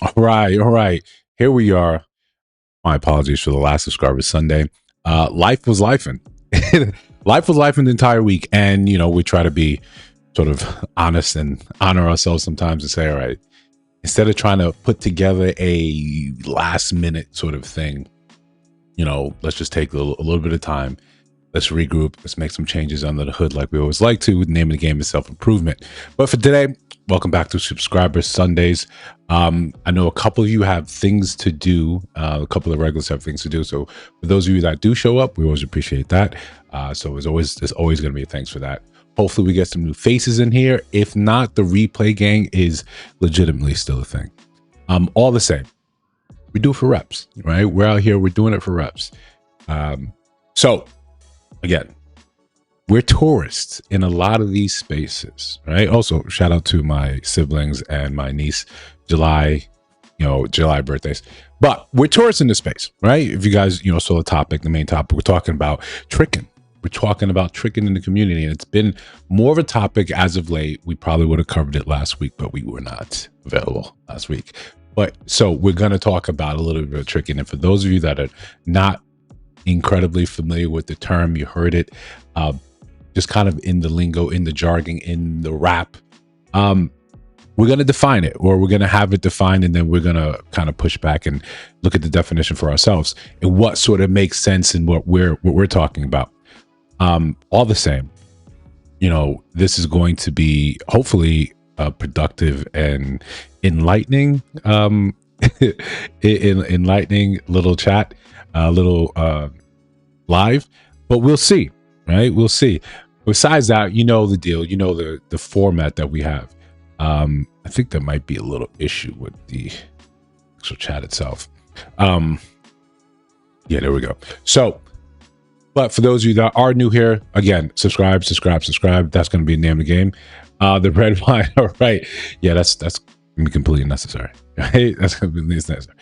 All right. Here we are. My apologies for the last subscriber Sunday. Life was lifing. Life was lifing the entire week. And, we try to be sort of honest and honor ourselves sometimes and say, all right, instead of trying to put together a last minute sort of thing, let's just take a little bit of time. Let's regroup. Let's make some changes under the hood like we always like to. The name of the game is self-improvement. But for today, welcome back to Subscriber Sundays. I know a couple of you have things to do. A couple of regulars have things to do. So for those of you that do show up, we always appreciate that. So there's always going to be a thanks for that. Hopefully we get some new faces in here. If not, the replay gang is legitimately still a thing. All the same, we do it for reps, right? We're out here. We're doing it for reps. So again, we're tourists in a lot of these spaces, right? Also, shout out to my siblings and my niece, July birthdays. But we're tourists in this space, right? If you guys, saw the main topic, we're talking about tricking. We're talking about tricking in the community, and it's been more of a topic as of late. We probably would have covered it last week, but we were not available last week. But so we're going to talk about a little bit of tricking. And for those of you that are not incredibly familiar with the term, you heard it just kind of in the lingo, in the jargon, in the rap, we're going to define it, or we're going to have it defined, and then we're going to kind of push back and look at the definition for ourselves and what sort of makes sense in what we're talking about. All the same, this is going to be hopefully a productive and enlightening enlightening little chat, live, but we'll see, right? We'll see. Besides that, the deal, the format that we have. I think there might be a little issue with the actual chat itself. Yeah, there we go. So, but for those of you that are new here, again, subscribe. That's going to be the name of the game. The red wine. All right. Yeah, that's going to be completely necessary. Right? That's going to be necessary.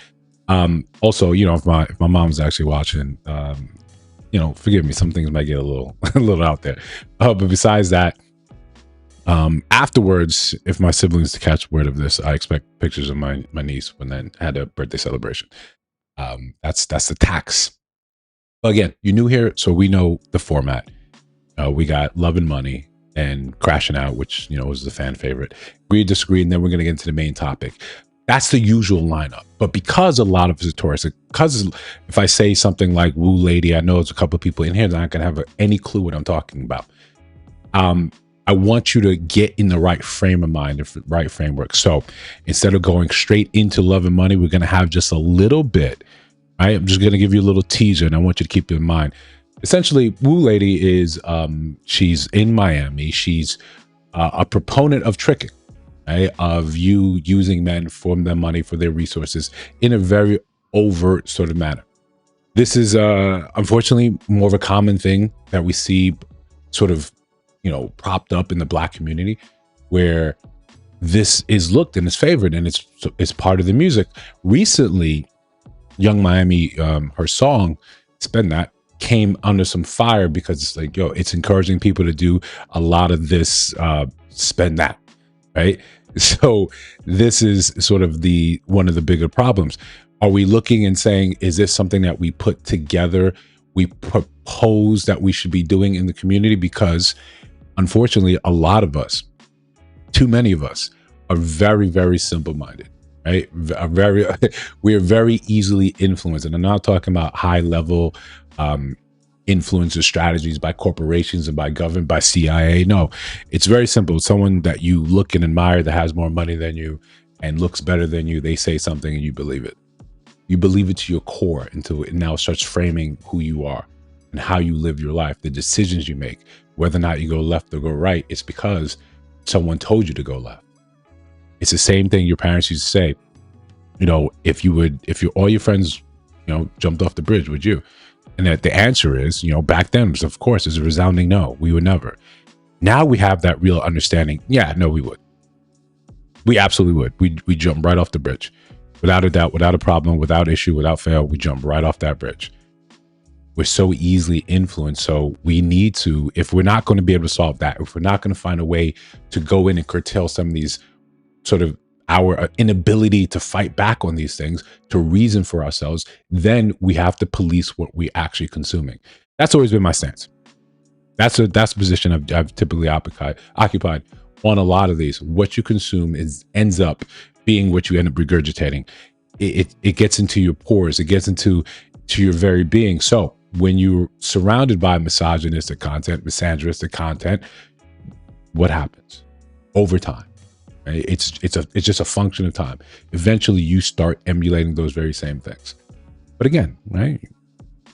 Also, if my mom's actually watching, forgive me, some things might get a little out there. But besides that, afterwards, if my siblings catch word of this, I expect pictures of my niece when I had a birthday celebration. That's the tax. But again, you're new here, so we know the format. We got Love and Money and Crashing Out, which was the fan favorite. Agree, disagree, and then we're going to get into the main topic. That's the usual lineup. But because a lot of us are tourists, because if I say something like Woo Lady, I know there's a couple of people in here that aren't going to have any clue what I'm talking about. I want you to get in the right frame of mind, the right framework. So instead of going straight into Love and Money, we're going to have just a little bit. Right? I'm just going to give you a little teaser, and I want you to keep it in mind. Essentially, Woo Lady is she's in Miami. She's a proponent of tricking. Right, of you using men for their money, for their resources in a very overt sort of manner. This is unfortunately more of a common thing that we see sort of, propped up in the Black community, where this is looked and is favored, and it's part of the music. Recently, Young Miami, her song "Spend That" came under some fire because it's like, it's encouraging people to do a lot of this spend that, right? So this is sort of one of the bigger problems. Are we looking and saying, is this something that we put together, we propose that we should be doing in the community? Because unfortunately, a lot of us, too many of us, are very, very simple-minded, right? We are very easily influenced. And I'm not talking about high-level influencer strategies by corporations and by government, by CIA. No, it's very simple. Someone that you look and admire that has more money than you and looks better than you, they say something and you believe it. You believe it to your core until it now starts framing who you are and how you live your life, the decisions you make, whether or not you go left or go right. It's because someone told you to go left. It's the same thing your parents used to say, if all your friends, jumped off the bridge, would you? And that the answer is, back then, of course, is a resounding no. We would never. Now we have that real understanding. Yeah, no, we would. We absolutely would. We jump right off the bridge. Without a doubt, without a problem, without issue, without fail, we jump right off that bridge. We're so easily influenced. So we need to, if we're not going to be able to solve that, if we're not going to find a way to go in and curtail some of these sort of our inability to fight back on these things, to reason for ourselves, then we have to police what we're actually consuming. That's always been my stance. That's a position I've typically occupied on a lot of these. What you consume ends up being what you end up regurgitating. It gets into your pores. It gets into your very being. So when you're surrounded by misogynistic content, misandristic content, what happens over time? Right? It's just a function of time. Eventually, you start emulating those very same things. But again, right?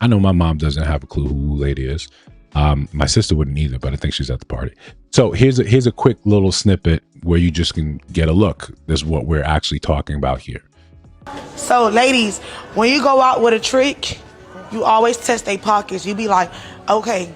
I know my mom doesn't have a clue who Lady is. My sister wouldn't either, but I think she's at the party. So here's a quick little snippet where you just can get a look. This is what we're actually talking about here. So ladies, when you go out with a trick, you always test their pockets. You be like, okay,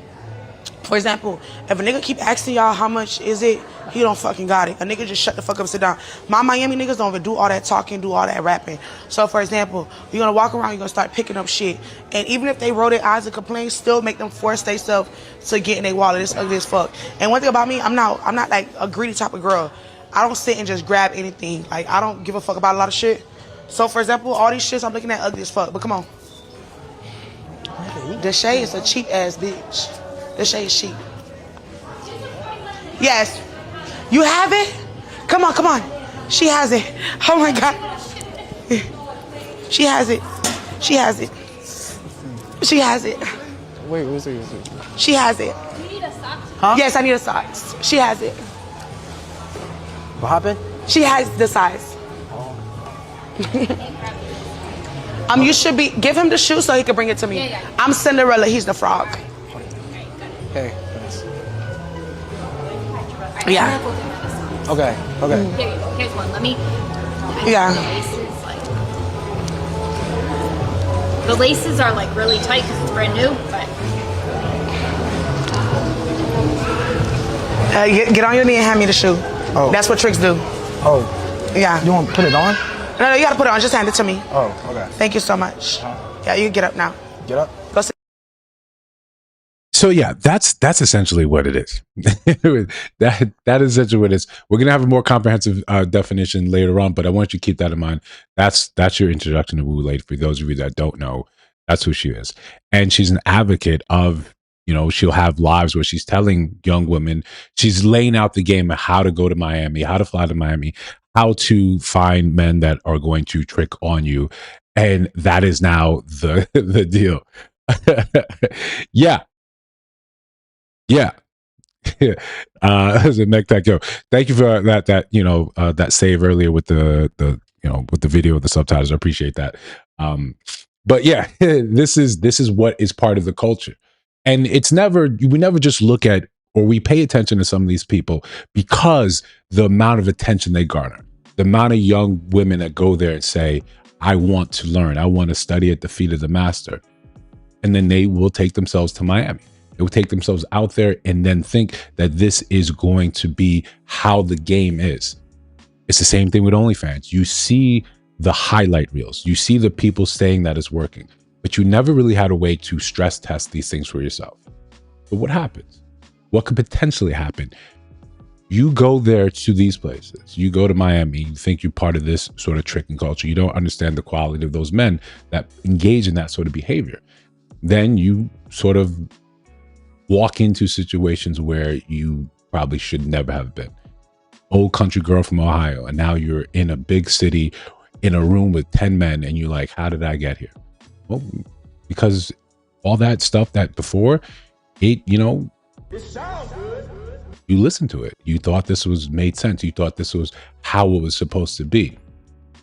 for example, if a nigga keep asking y'all how much is it, he don't fucking got it. A nigga just shut the fuck up and sit down. My Miami niggas don't even do all that talking, do all that rapping. So for example, you're gonna walk around, you're gonna start picking up shit. And even if they roll their eyes and complain, still make them force themselves to get in their wallet. It's ugly as fuck. And one thing about me, I'm not like a greedy type of girl. I don't sit and just grab anything. Like, I don't give a fuck about a lot of shit. So for example, all these shits I'm looking at ugly as fuck, but come on. The shade is a cheap ass bitch. The shade is cheap. Yes. You have it? Come on, come on. She has it. Oh my God. She has it. She has it. She has it. Wait, what's it? She has it. Do you need a sock? Huh? Yes, I need a size. She has it. What happened? She has the size. You should give him the shoe so he can bring it to me. Yeah. I'm Cinderella, he's the frog. Hey, thanks. Yeah. Okay. Here you go. Here's one. Let me. Yeah. The laces are like really tight because it's brand new, but. Get on your knee and hand me the shoe. Oh. That's what tricks do. Oh, Yeah. you want to put it on? No, you gotta put it on. Just hand it to me. Oh, okay. Thank you so much. Yeah, you can get up now. Get up. Go sit. So yeah, that's essentially what it is. that is essentially what it is. We're gonna have a more comprehensive definition later on, but I want you to keep that in mind. That's your introduction to Woo Lady. For those of you that don't know, that's who she is, and she's an advocate of. She'll have lives where she's telling young women, she's laying out the game of how to go to Miami, how to fly to Miami, how to find men that are going to trick on you. And that is now the deal. Yeah. Yo, thank you for that save earlier with the video with the subtitles. I appreciate that. But yeah, this is what is part of the culture. And we never just look at or we pay attention to some of these people because the amount of attention they garner, the amount of young women that go there and say, I want to learn, I want to study at the feet of the master. And then they will take themselves to Miami. They will take themselves out there and then think that this is going to be how the game is. It's the same thing with OnlyFans. You see the highlight reels. You see the people saying that it's working. But you never really had a way to stress test these things for yourself. But what happens? What could potentially happen? You go there to these places. You go to Miami. You think you're part of this sort of tricking culture. You don't understand the quality of those men that engage in that sort of behavior. Then you sort of walk into situations where you probably should never have been. Old country girl from Ohio, and now you're in a big city in a room with 10 men, and you're like, how did I get here? Well, because all that stuff that before, it sounds good. You listened to it. You thought this made sense. You thought this was how it was supposed to be.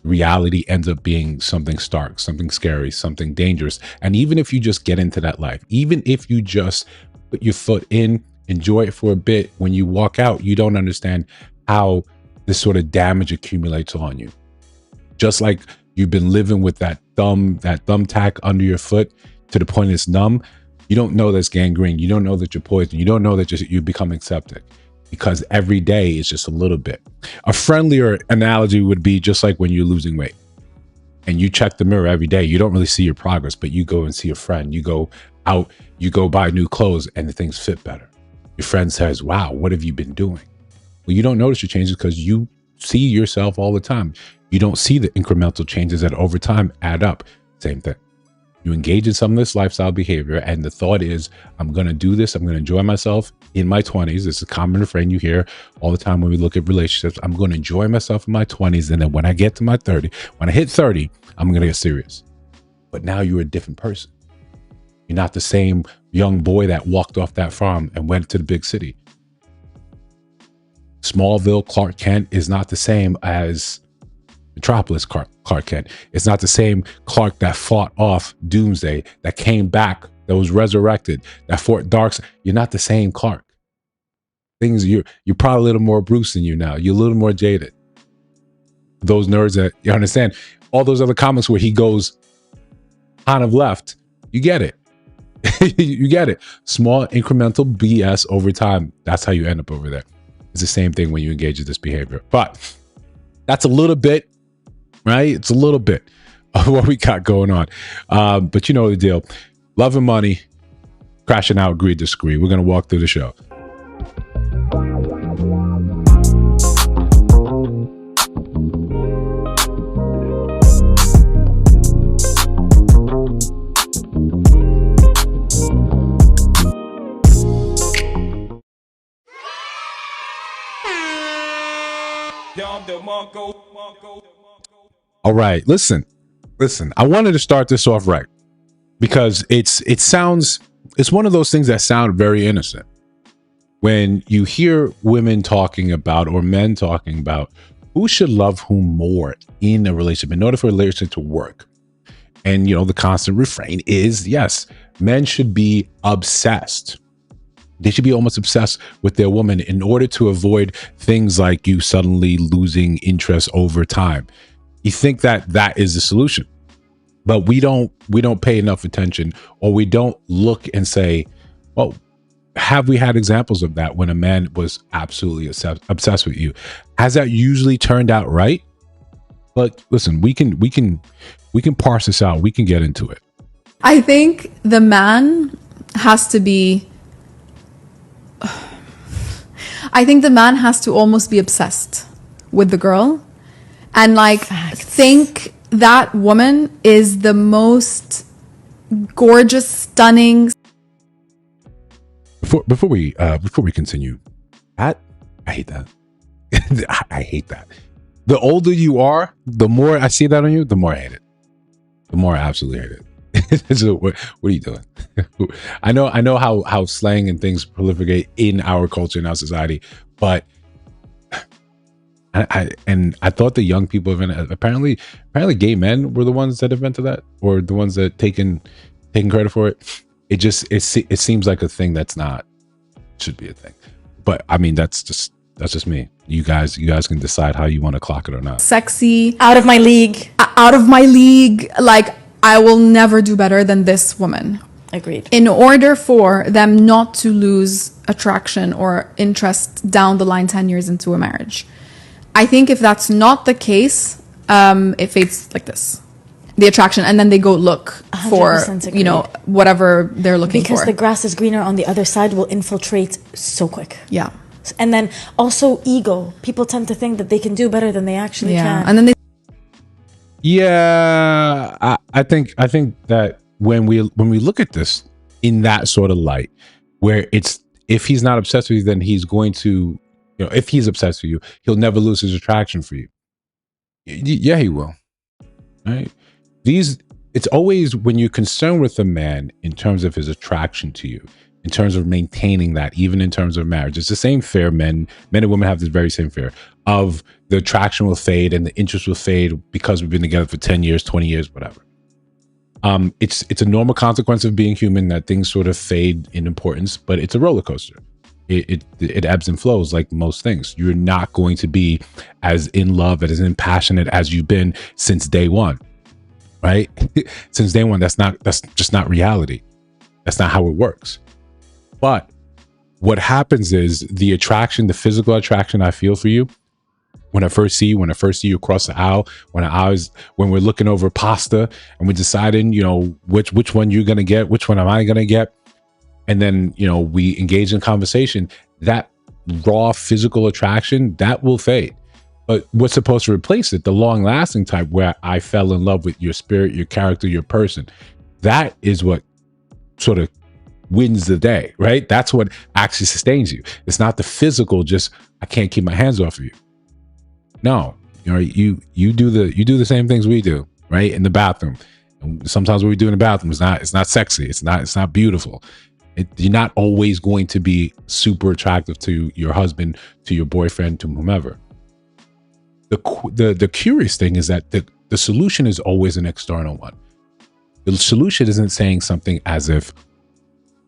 Reality ends up being something stark, something scary, something dangerous. And even if you just get into that life, even if you just put your foot in, enjoy it for a bit, when you walk out, you don't understand how this sort of damage accumulates on you. Just like you've been living with that thumbtack under your foot to the point it's numb. You don't know that's gangrene. You don't know that you're poisoned. You don't know that you become septic because every day is just a little bit. A friendlier analogy would be just like when you're losing weight and you check the mirror every day. You don't really see your progress, but you go and see a friend. You go out, you go buy new clothes and the things fit better. Your friend says, wow, what have you been doing? Well, you don't notice your changes because you see yourself all the time. You don't see the incremental changes that over time add up. Same thing. You engage in some of this lifestyle behavior, and the thought is, I'm going to do this. I'm going to enjoy myself in my 20s. This is a common refrain you hear all the time when we look at relationships. I'm going to enjoy myself in my 20s. And then when I get to my 30, when I hit 30, I'm going to get serious. But now you're a different person. You're not the same young boy that walked off that farm and went to the big city. Smallville Clark Kent is not the same as Metropolis Clark Kent. It's not the same Clark that fought off Doomsday, that came back, that was resurrected, that fought Darkseid. You're not the same Clark. You're probably a little more Bruce than you now. You're a little more jaded. Those nerds that you understand, all those other comics where he goes kind of left, you get it. You get it. Small incremental BS over time. That's how you end up over there. It's the same thing when you engage in this behavior. But that's a little bit, right? It's a little bit of what we got going on. But you know the deal. Love and money, crashing out, agree, disagree. We're going to walk through the show. All right, listen. I wanted to start this off right because it's one of those things that sound very innocent. When you hear women talking about or men talking about who should love whom more in a relationship in order for a relationship to work. And the constant refrain is, yes, men should be obsessed. They should be almost obsessed with their woman in order to avoid things like you suddenly losing interest over time. You think that is the solution, but we don't pay enough attention, or we don't look and say, well, have we had examples of that when a man was absolutely obsessed with you? Has that usually turned out right? But listen, we can parse this out. We can get into it. I think the man has to be, almost be obsessed with the girl and think that woman is the most gorgeous, stunning. Before we continue, I hate that. I hate that. The older you are, the more I see that on you, the more I hate it. The more I absolutely hate it. So what are you doing? I know how slang and things proliferate in our culture, in our society, but I thought the young people invented. Apparently gay men were the ones that invented that, or the ones that taken credit for it. It seems like a thing that's not should be a thing. But I mean, that's just me. You guys can decide how you want to clock it or not. Sexy, out of my league. Like, I will never do better than this woman. Agreed. In order for them not to lose attraction or interest down the line 10 years into a marriage. I think if that's not the case, it fades like this. The attraction, and then they go look for, whatever they're looking for. Because the grass is greener on the other side will infiltrate so quick. Yeah. And then also ego. People tend to think that they can do better than they actually can. And then they... Yeah, I think that when we look at this in that sort of light, where it's, if he's not obsessed with you, then he's going to, if he's obsessed with you, he'll never lose his attraction for you. Yeah, he will. Right? It's always when you're concerned with a man in terms of his attraction to you, in terms of maintaining that, even in terms of marriage, it's the same fear. Men and women have this very same fear of the attraction will fade and the interest will fade because we've been together for 10 years, 20 years, whatever. It's a normal consequence of being human that things sort of fade in importance, but it's a roller coaster. It ebbs and flows like most things. You're not going to be as in love, as passionate as you've been since day one, right? Since day one, that's just not reality. That's not how it works. But what happens is the attraction, the physical attraction I feel for you, when I first see you across the aisle, when we're looking over pasta and we're deciding, which one you're gonna get, which one am I gonna get, and then we engage in conversation, that raw physical attraction that will fade. But what's supposed to replace it? The long-lasting type where I fell in love with your spirit, your character, your person. That is what sort of wins the day, right? That's what actually sustains you. It's not the physical, just I can't keep my hands off of you. No, you do the same things we do, right? In the bathroom. And sometimes what we do in the bathroom is not sexy. It's not beautiful. You're not always going to be super attractive to your husband, to your boyfriend, to whomever. The curious thing is that the solution is always an external one. The solution isn't saying something as if,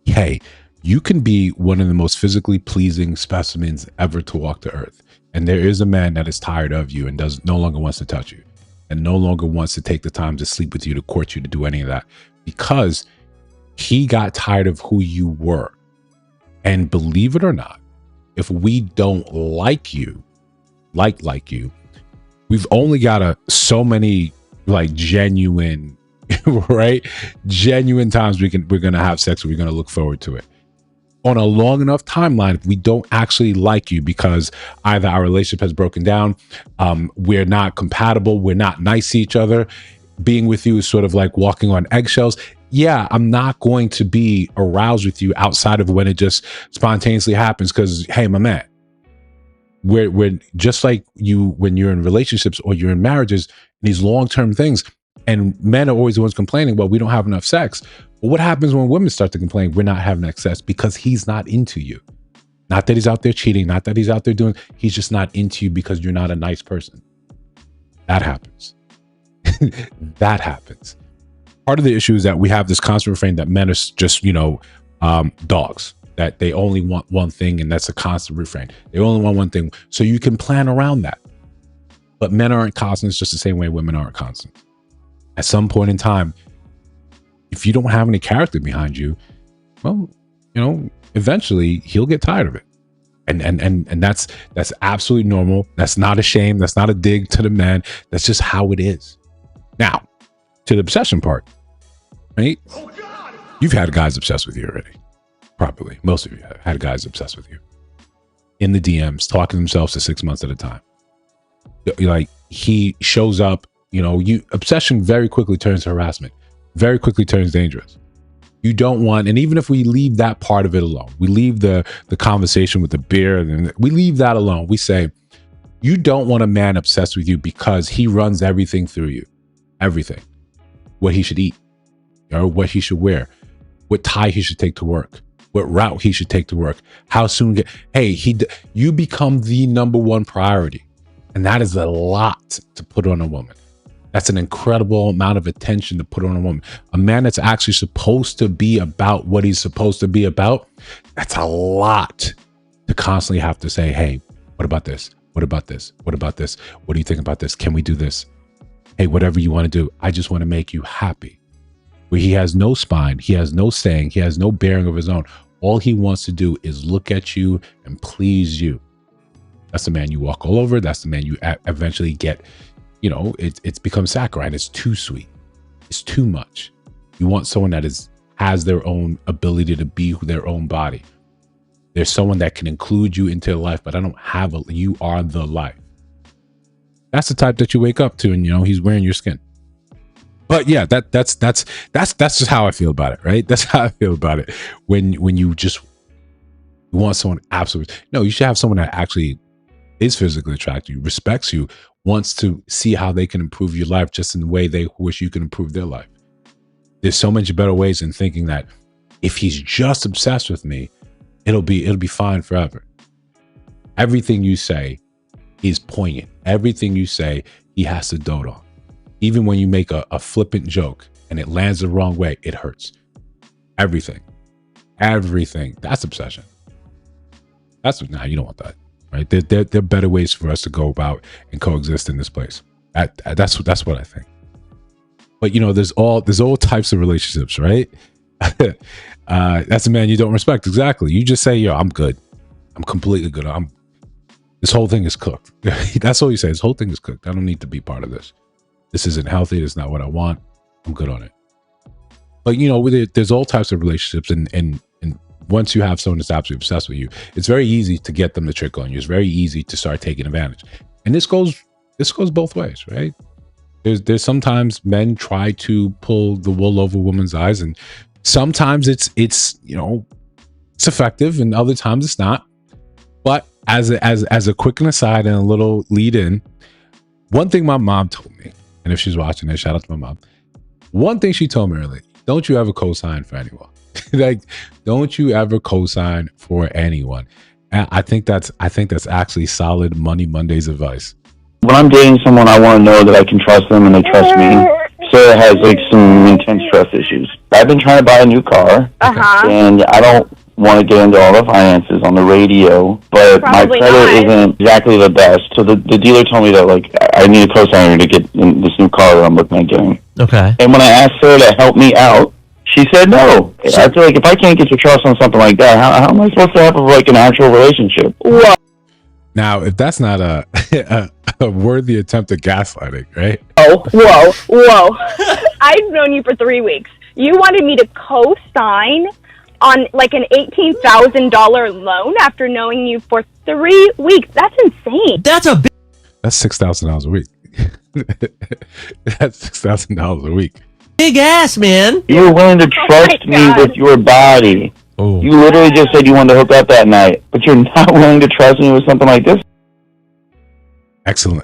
hey, you can be one of the most physically pleasing specimens ever to walk the earth. And there is a man that is tired of you and no longer wants to touch you and no longer wants to take the time to sleep with you, to court you, to do any of that, because he got tired of who you were. And believe it or not, if we don't like you, like you, we've only got so many like genuine, right? Genuine times we're going to have sex. We're going to look forward to it. On a long enough timeline, if we don't actually like you because either our relationship has broken down, we're not compatible, we're not nice to each other, being with you is sort of like walking on eggshells. Yeah, I'm not going to be aroused with you outside of when it just spontaneously happens because, hey, my man, we're just like you when you're in relationships or you're in marriages, these long-term things, and men are always the ones complaining, well, we don't have enough sex. But what happens when women start to complain we're not having sex? Because he's not into you. Not that he's out there cheating, not that he's out there he's just not into you because you're not a nice person. That happens. That happens. Part of the issue is that we have this constant refrain that men are just, dogs, that they only want one thing, and that's a constant refrain. They only want one thing. So you can plan around that. But men aren't constants just the same way women aren't constants. At some point in time, if you don't have any character behind you, well, eventually he'll get tired of it. And that's absolutely normal. That's not a shame. That's not a dig to the men. That's just how it is. Now, to the obsession part, right? You've had guys obsessed with you already. Probably. Most of you have had guys obsessed with you. In the DMs, talking to themselves for 6 months at a time. Like, he shows up, obsession very quickly turns to harassment. Very quickly turns dangerous. You don't want, and even if we leave that part of it alone, we leave the conversation with the beer, and we leave that alone. We say, you don't want a man obsessed with you because he runs everything through you. Everything. What he should eat, or what he should wear, what tie he should take to work, what route he should take to work, how soon you become the number one priority. And that is a lot to put on a woman. That's an incredible amount of attention to put on a woman. A man that's actually supposed to be about what he's supposed to be about, that's a lot to constantly have to say, hey, what about this? What about this? What about this? What do you think about this? Can we do this? Hey, whatever you want to do. I just want to make you happy. Where he has no spine, he has no saying, he has no bearing of his own. All he wants to do is look at you and please you. That's the man you walk all over. That's the man you eventually get. It's become saccharine. It's too sweet. It's too much. You want someone that has their own ability to be their own body. There's someone that can include you into their life, but I don't have you are the life. That's the type that you wake up to, and he's wearing your skin. But yeah, that's just how I feel about it, right? That's how I feel about it. When you want someone absolutely, no, you should have someone that actually is physically attracted to you, respects you, wants to see how they can improve your life just in the way they wish you can improve their life. There's so much better ways than thinking that if he's just obsessed with me, it'll be fine forever. Everything you say is poignant. Everything you say, he has to dote on. Even when you make a flippant joke and it lands the wrong way, it hurts. Everything. That's obsession. You don't want that. Right? There are better ways for us to go about and coexist in this place. That's what I think. But there's all types of relationships, right? That's a man you don't respect. Exactly. You just say, yo, I'm good. I'm completely good. This whole thing is cooked. That's all you say. This whole thing is cooked. I don't need to be part of this. This isn't healthy. It's not what I want. I'm good on it. But there's all types of relationships, and once you have someone that's absolutely obsessed with you, it's very easy to get them to trick on you. It's very easy to start taking advantage. And this goes both ways, right? There's sometimes men try to pull the wool over women's eyes, and sometimes it's it's effective, and other times it's not. But as a quick aside and a little lead in, one thing my mom told me, and if she's watching this, shout out to my mom. One thing she told me earlier: don't you ever co-sign for anyone. Like, don't you ever co-sign for anyone. And I think that's actually solid Money Mondays advice. When I'm dating someone, I want to know that I can trust them and they trust me. Sarah has like some intense trust issues. I've been trying to buy a new car, and I don't want to get into all the finances on the radio, but Probably my credit not. isn't exactly the best. So the dealer told me that like I need a co-signer to get in this new car that I'm looking at getting. Okay. And when I asked Sarah to help me out, she said no. I feel like if I can't get your trust on something like that, how am I supposed to have like an actual relationship? Well, Now, if that's not a worthy attempt at gaslighting, right? Whoa. I've known you for 3 weeks. You wanted me to co-sign on like an $18,000 loan after knowing you for 3 weeks. That's insane. That's $6,000 a week. That's $6,000 a week. big ass, man. you were willing to trust me God. with your body. Oh, You literally just said you wanted to hook up that night, but you're not willing to trust me with something like this? excellent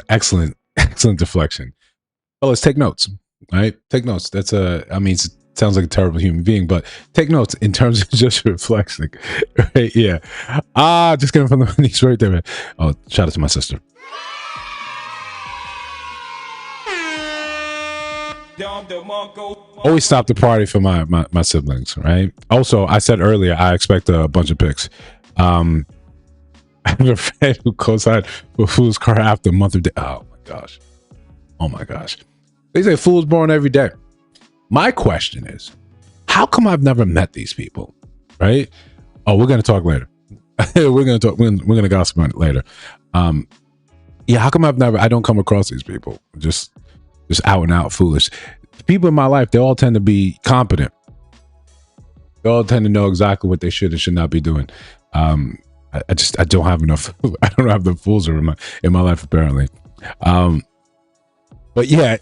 deflection. Well, let's take notes. All right, take notes. That's it sounds like a terrible human being, but take notes in terms of just reflecting. Right? Yeah. Just getting from the knees right there, man. Oh, shout out to my sister. Always stop the party for my siblings, right? Also, I said earlier, I expect a bunch of pics. I have a friend who co-signed for Fool's car after a month of day. Oh my gosh. They say fools born every day. My question is, how come I've never met these people? Right? Oh, we're gonna talk later. We're gonna gossip on it later. Yeah, how come I don't come across these people? Just out and out foolish. The people in my life, they all tend to be competent. They all tend to know exactly what they should and should not be doing. I don't have enough. I don't have the fools in my life apparently. But yeah,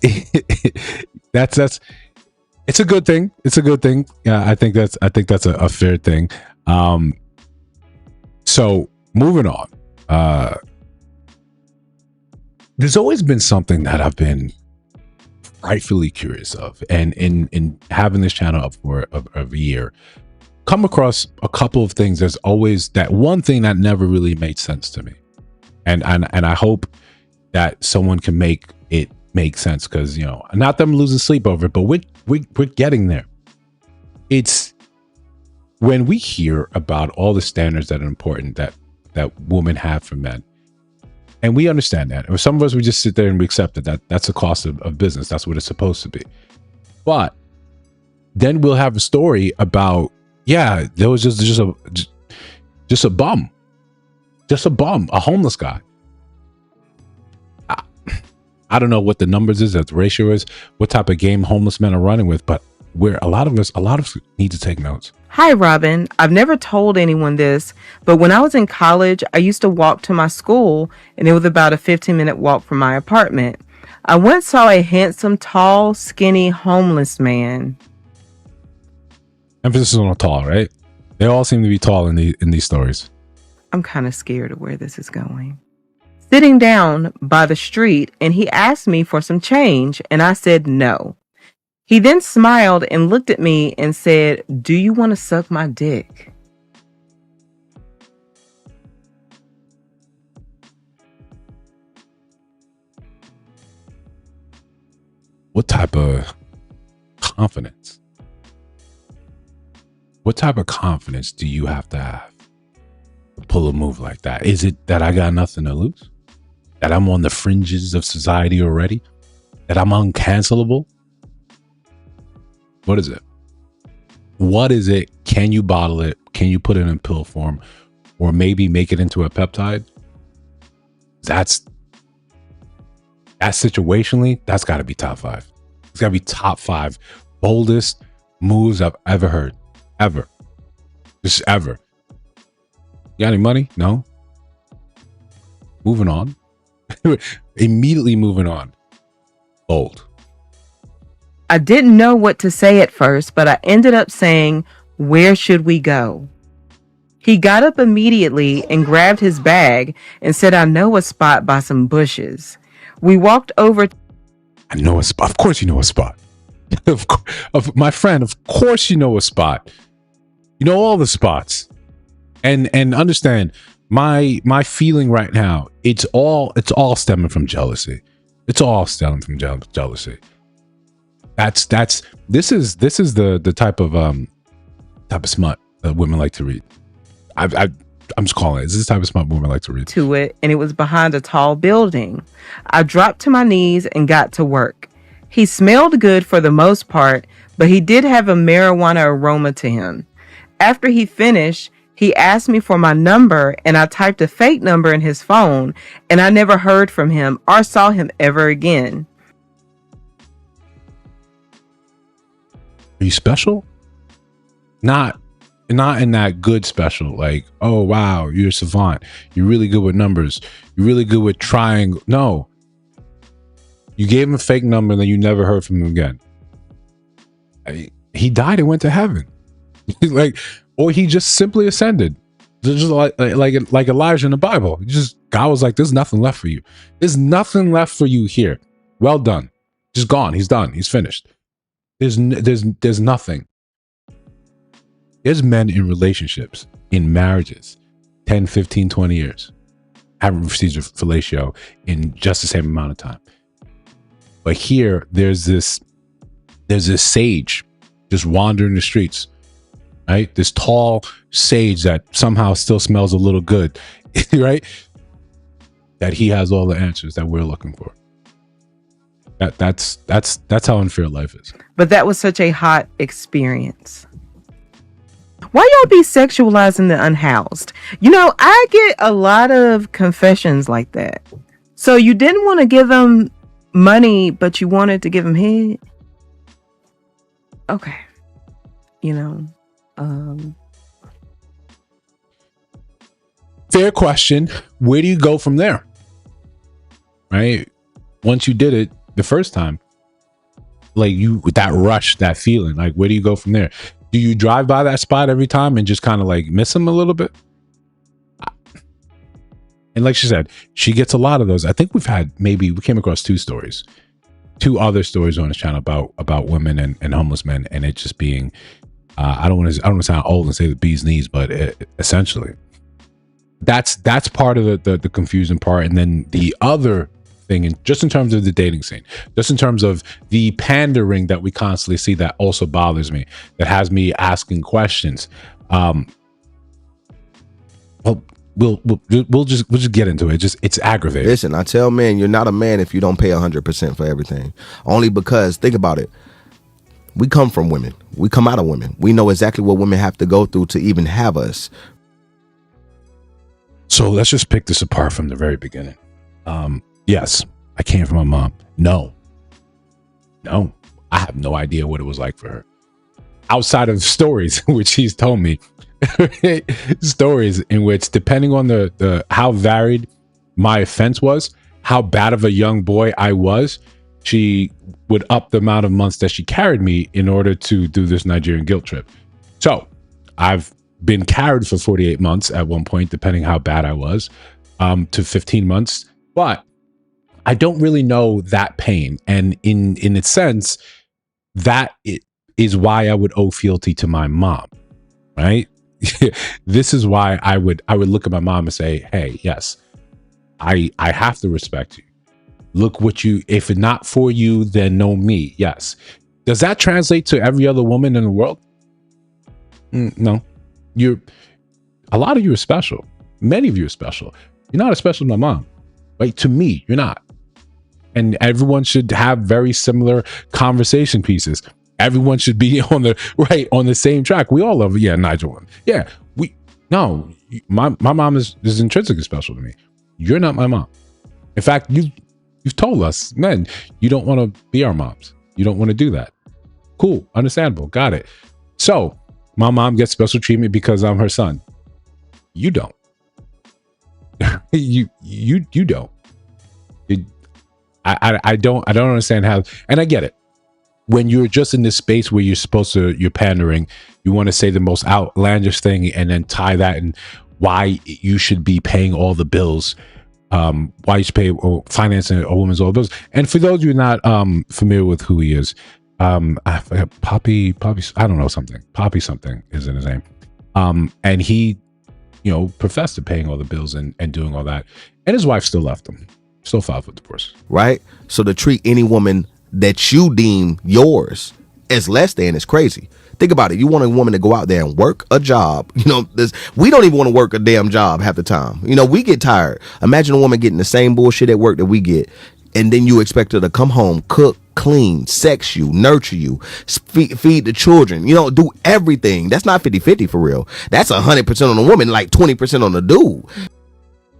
that's it's a good thing. It's a good thing. Yeah, I think that's a fair thing. So moving on. There's always been something that I've been rightfully curious of, and in having this channel up for a year, come across a couple of things. There's always that one thing that never really made sense to me, and I hope that someone can make it make sense, because not that I'm losing sleep over it, but we're getting there. It's when we hear about all the standards that are important that women have for men. And we understand that. Or some of us, we just sit there and we accept that's the cost of business. That's what it's supposed to be. But then we'll have a story about, yeah, there was just a bum. Just a bum, a homeless guy. I don't know what the numbers is, what the ratio is, what type of game homeless men are running with, but a lot of us need to take notes. Hi, Robin. I've never told anyone this, but when I was in college, I used to walk to my school, and it was about a 15-minute walk from my apartment. I once saw a handsome, tall, skinny, homeless man. Emphasis on tall, right? They all seem to be tall in these stories. I'm kind of scared of where this is going. Sitting down by the street, and he asked me for some change, and I said no. He then smiled and looked at me and said, "Do you want to suck my dick?" What type of confidence? What type of confidence do you have to pull a move like that? Is it that I got nothing to lose? That I'm on the fringes of society already? That I'm uncancelable? What is it? What is it? Can you bottle it? Can you put it in pill form? Or maybe make it into a peptide? That's situationally, that's got to be top 5. It's got to be top 5 boldest moves I've ever heard. Ever. Just ever. You got any money? No? Moving on. Immediately moving on. Bold. I didn't know what to say at first, but I ended up saying, "Where should we go?" He got up immediately and grabbed his bag and said, "I know a spot by some bushes." We walked over. I know a spot. Of course you know a spot. My friend, of course you know a spot. You know all the spots. And understand my feeling right now, it's all stemming from jealousy. It's all stemming from jealousy. This is the type of smut that women like to read. I'm just calling it. This is the type of smut women like to read. To it, and it was behind a tall building. I dropped to my knees and got to work. He smelled good for the most part, but he did have a marijuana aroma to him. After he finished, he asked me for my number, and I typed a fake number in his phone, and I never heard from him or saw him ever again. Are you special? Not in that good special, like, oh wow, you're a savant, you're really good with numbers, you're really good with triangle. No, you gave him a fake number and then you never heard from him again. He died and went to heaven. Like, or he just simply ascended, just like Elijah in the Bible. God was like, there's nothing left for you, there's nothing left for you here, well done, just gone, he's done, he's finished. There's nothing. There's men in relationships, in marriages, 10, 15, 20 years, haven't received a fellatio in just the same amount of time. But here, there's this sage just wandering the streets, right? This tall sage that somehow still smells a little good, right? That he has all the answers that we're looking for. That's how unfair life is. But that was such a hot experience. Why y'all be sexualizing the unhoused? You know, I get a lot of confessions like that. So you didn't want to give them money, but you wanted to give them head? Okay. You know, fair question. Where do you go from there? Right? Once you did it the first time, like that rush, that feeling, like where do you go from there? Do you drive by that spot every time and just kind of like miss him a little bit? And like she said, she gets a lot of those. I think we came across two other stories on this channel about women and homeless men, and it just being, I don't want to sound old and say the bee's knees, but essentially, that's part of the confusing part. And then the other thing, and just in terms of the dating scene, just in terms of the pandering that we constantly see, that also bothers me, that has me asking questions. We'll just get into it. It's aggravating. Listen, I tell men, you're not a man if you don't pay 100% for everything. Only because, think about it, we come from women, we come out of women, we know exactly what women have to go through to even have us. So let's just pick this apart from the very beginning. Yes, I came from my mom. No, I have no idea what it was like for her. Outside of stories, which she's told me, stories in which, depending on the how varied my offense was, how bad of a young boy I was, she would up the amount of months that she carried me in order to do this Nigerian guilt trip. So I've been carried for 48 months at one point, depending how bad I was, to 15 months. But I don't really know that pain. And in a sense, that is why I would owe fealty to my mom, right? This is why I would look at my mom and say, hey, yes, I have to respect you. Look what you, if not for you, then know me. Yes. Does that translate to every other woman in the world? No. A lot of you are special. Many of you are special. You're not as special as my mom. Right? To me, you're not. And everyone should have very similar conversation pieces. Everyone should be on the same track. We all love it. Yeah, Nigel. Yeah, my mom is intrinsically special to me. You're not my mom. In fact, you've told us, men, you don't want to be our moms. You don't want to do that. Cool, understandable, got it. So my mom gets special treatment because I'm her son. You don't. you don't. I don't understand how, and I get it. When you're just in this space where you're pandering, you want to say the most outlandish thing and then tie that and why you should be paying all the bills, why you should pay or financing a woman's all the bills. And for those of you not familiar with who he is, I forgot, Poppy, I don't know, Poppy something is in his name. And he, professed to paying all the bills and doing all that. And his wife still left him, still filed for divorce. Right? So to treat any woman that you deem yours as less than is crazy. Think about it. You want a woman to go out there and work a job. We don't even want to work a damn job half the time. We get tired. Imagine a woman getting the same bullshit at work that we get. And then you expect her to come home, cook, clean, sex you, nurture you, feed the children, do everything. That's not 50-50 for real. That's 100% on the woman, like 20% on the dude.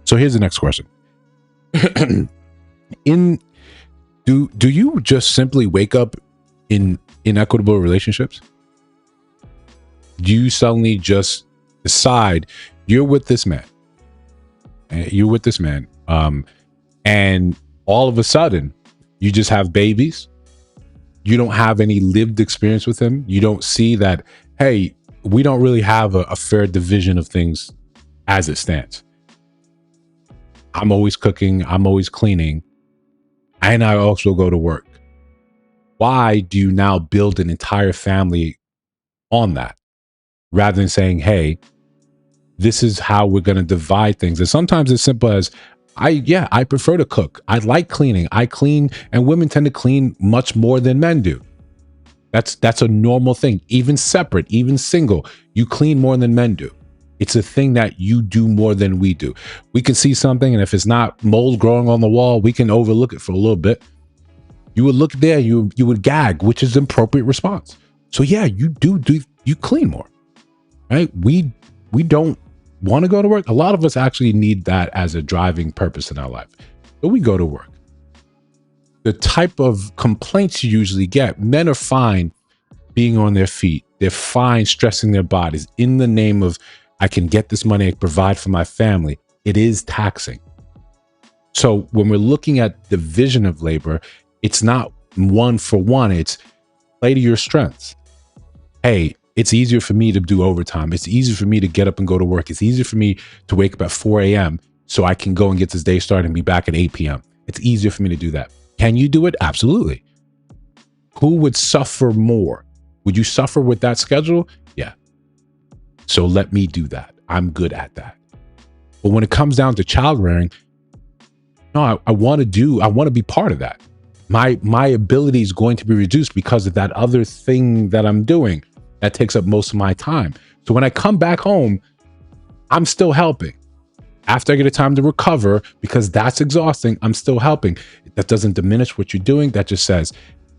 So here's the next question. Do you just simply wake up in inequitable relationships? Do you suddenly just decide you're with this man? And all of a sudden, you just have babies. You don't have any lived experience with him. You don't see that, hey, we don't really have a fair division of things as it stands. I'm always cooking. I'm always cleaning. And I also go to work. Why do you now build an entire family on that rather than saying, hey, this is how we're going to divide things? And sometimes it's simple as, I prefer to cook. I like cleaning. I clean, and women tend to clean much more than men do. That's a normal thing. Even separate, even single, you clean more than men do. It's a thing that you do more than we do. We can see something, and if it's not mold growing on the wall, we can overlook it for a little bit. You would look there, you would gag, which is an appropriate response. So yeah, you you clean more, right? We don't want to go to work. A lot of us actually need that as a driving purpose in our life. So we go to work. The type of complaints you usually get, men are fine being on their feet. They're fine stressing their bodies in the name of, I can get this money to provide for my family. It is taxing. So when we're looking at division of labor, it's not one for one. It's play to your strengths. Hey, it's easier for me to do overtime. It's easier for me to get up and go to work. It's easier for me to wake up at 4 a.m. so I can go and get this day started and be back at 8 p.m. It's easier for me to do that. Can you do it? Absolutely. Who would suffer more? Would you suffer with that schedule? Yeah. So let me do that. I'm good at that. But when it comes down to child rearing, no, I want to be part of that. My ability is going to be reduced because of that other thing that I'm doing that takes up most of my time. So when I come back home, I'm still helping. After I get a time to recover, because that's exhausting, I'm still helping. That doesn't diminish what you're doing. That just says,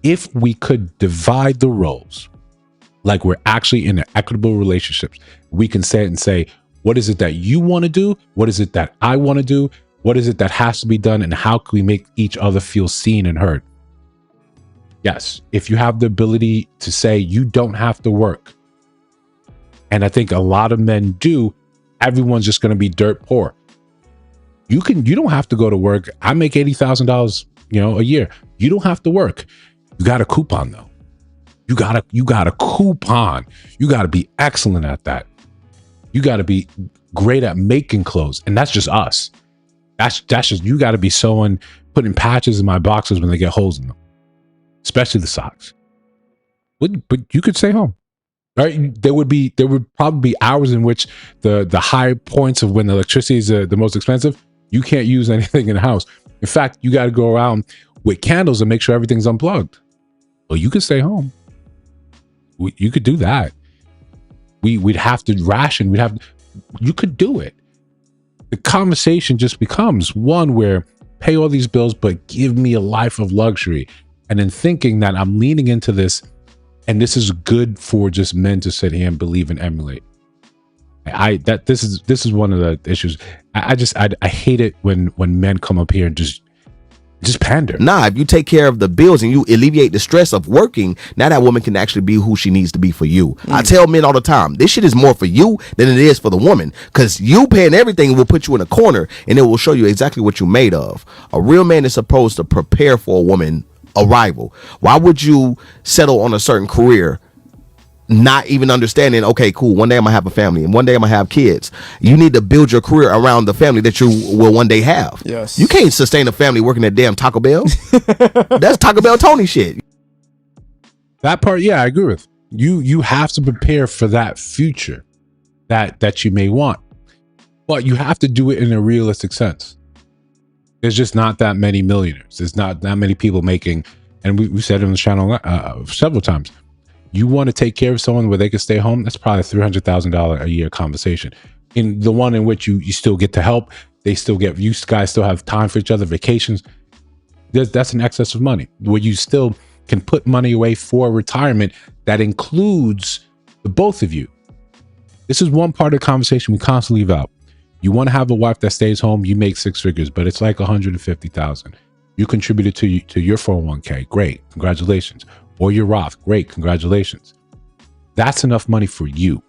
if we could divide the roles, like we're actually in an equitable relationships, we can say it and say, what is it that you want to do? What is it that I want to do? What is it that has to be done? And how can we make each other feel seen and heard? Yes, if you have the ability to say you don't have to work, and I think a lot of men do, everyone's just going to be dirt poor. You don't have to go to work. I make $80,000, a year. You don't have to work. You got a coupon though. You got a coupon. You got to be excellent at that. You got to be great at making clothes, and that's just us. That's just, you got to be sewing, putting patches in my boxes when they get holes in them, especially the socks. But you could stay home. Right? There would probably be hours in which the high points of when the electricity is the most expensive, you can't use anything in the house. In fact, you got to go around with candles and make sure everything's unplugged. Well, you could stay home. You could do that. We'd have to ration. You could do it. The conversation just becomes one where pay all these bills, but give me a life of luxury. And then thinking that I'm leaning into this, and this is good for just men to sit here and believe and emulate. This is one of the issues. I hate it when men come up here and just Just pander. Nah, if you take care of the bills and you alleviate the stress of working, now that woman can actually be who she needs to be for you. I tell men all the time, this shit is more for you than it is for the woman, because you paying everything will put you in a corner and it will show you exactly what you're made of. A real man is supposed to prepare for a woman arrival. Why would you settle on a certain career not even understanding, okay, cool, one day I'm gonna have a family and one day I'm gonna have kids? You need to build your career around the family that you will one day have. Yes. You can't sustain a family working at damn Taco Bell. That's Taco Bell Tony shit. That part, yeah, I agree with. You have to prepare for that future that you may want. But you have to do it in a realistic sense. There's just not that many millionaires. There's not that many people making, and we said it on the channel several times. You want to take care of someone where they can stay home, that's probably a $300,000 a year conversation. In the one in which you still get to help, they still get, you guys still have time for each other, vacations. That's an excess of money where you still can put money away for retirement that includes the both of you. This is one part of the conversation we constantly leave out. You want to have a wife that stays home, you make 6 figures, but it's like 150,000. You contributed to your 401k, great, congratulations. Or your Roth, great, congratulations. That's enough money for you.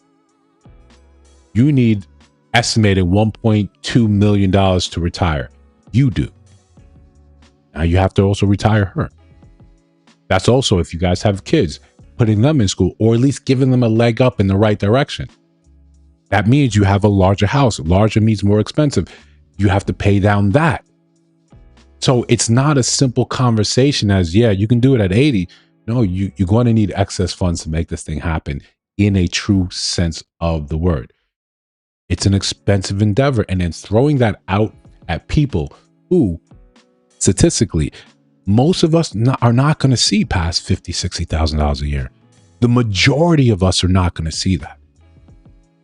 You need estimated $1.2 million to retire. You do. Now you have to also retire her. That's also, if you guys have kids, putting them in school or at least giving them a leg up in the right direction. That means you have a larger house. Larger means more expensive. You have to pay down that. So it's not a simple conversation as, yeah, you can do it at 80. No, you're going to need excess funds to make this thing happen in a true sense of the word. It's an expensive endeavor. And then throwing that out at people who, statistically, most of us are not going to see past $50,000, $60,000 a year. The majority of us are not going to see that.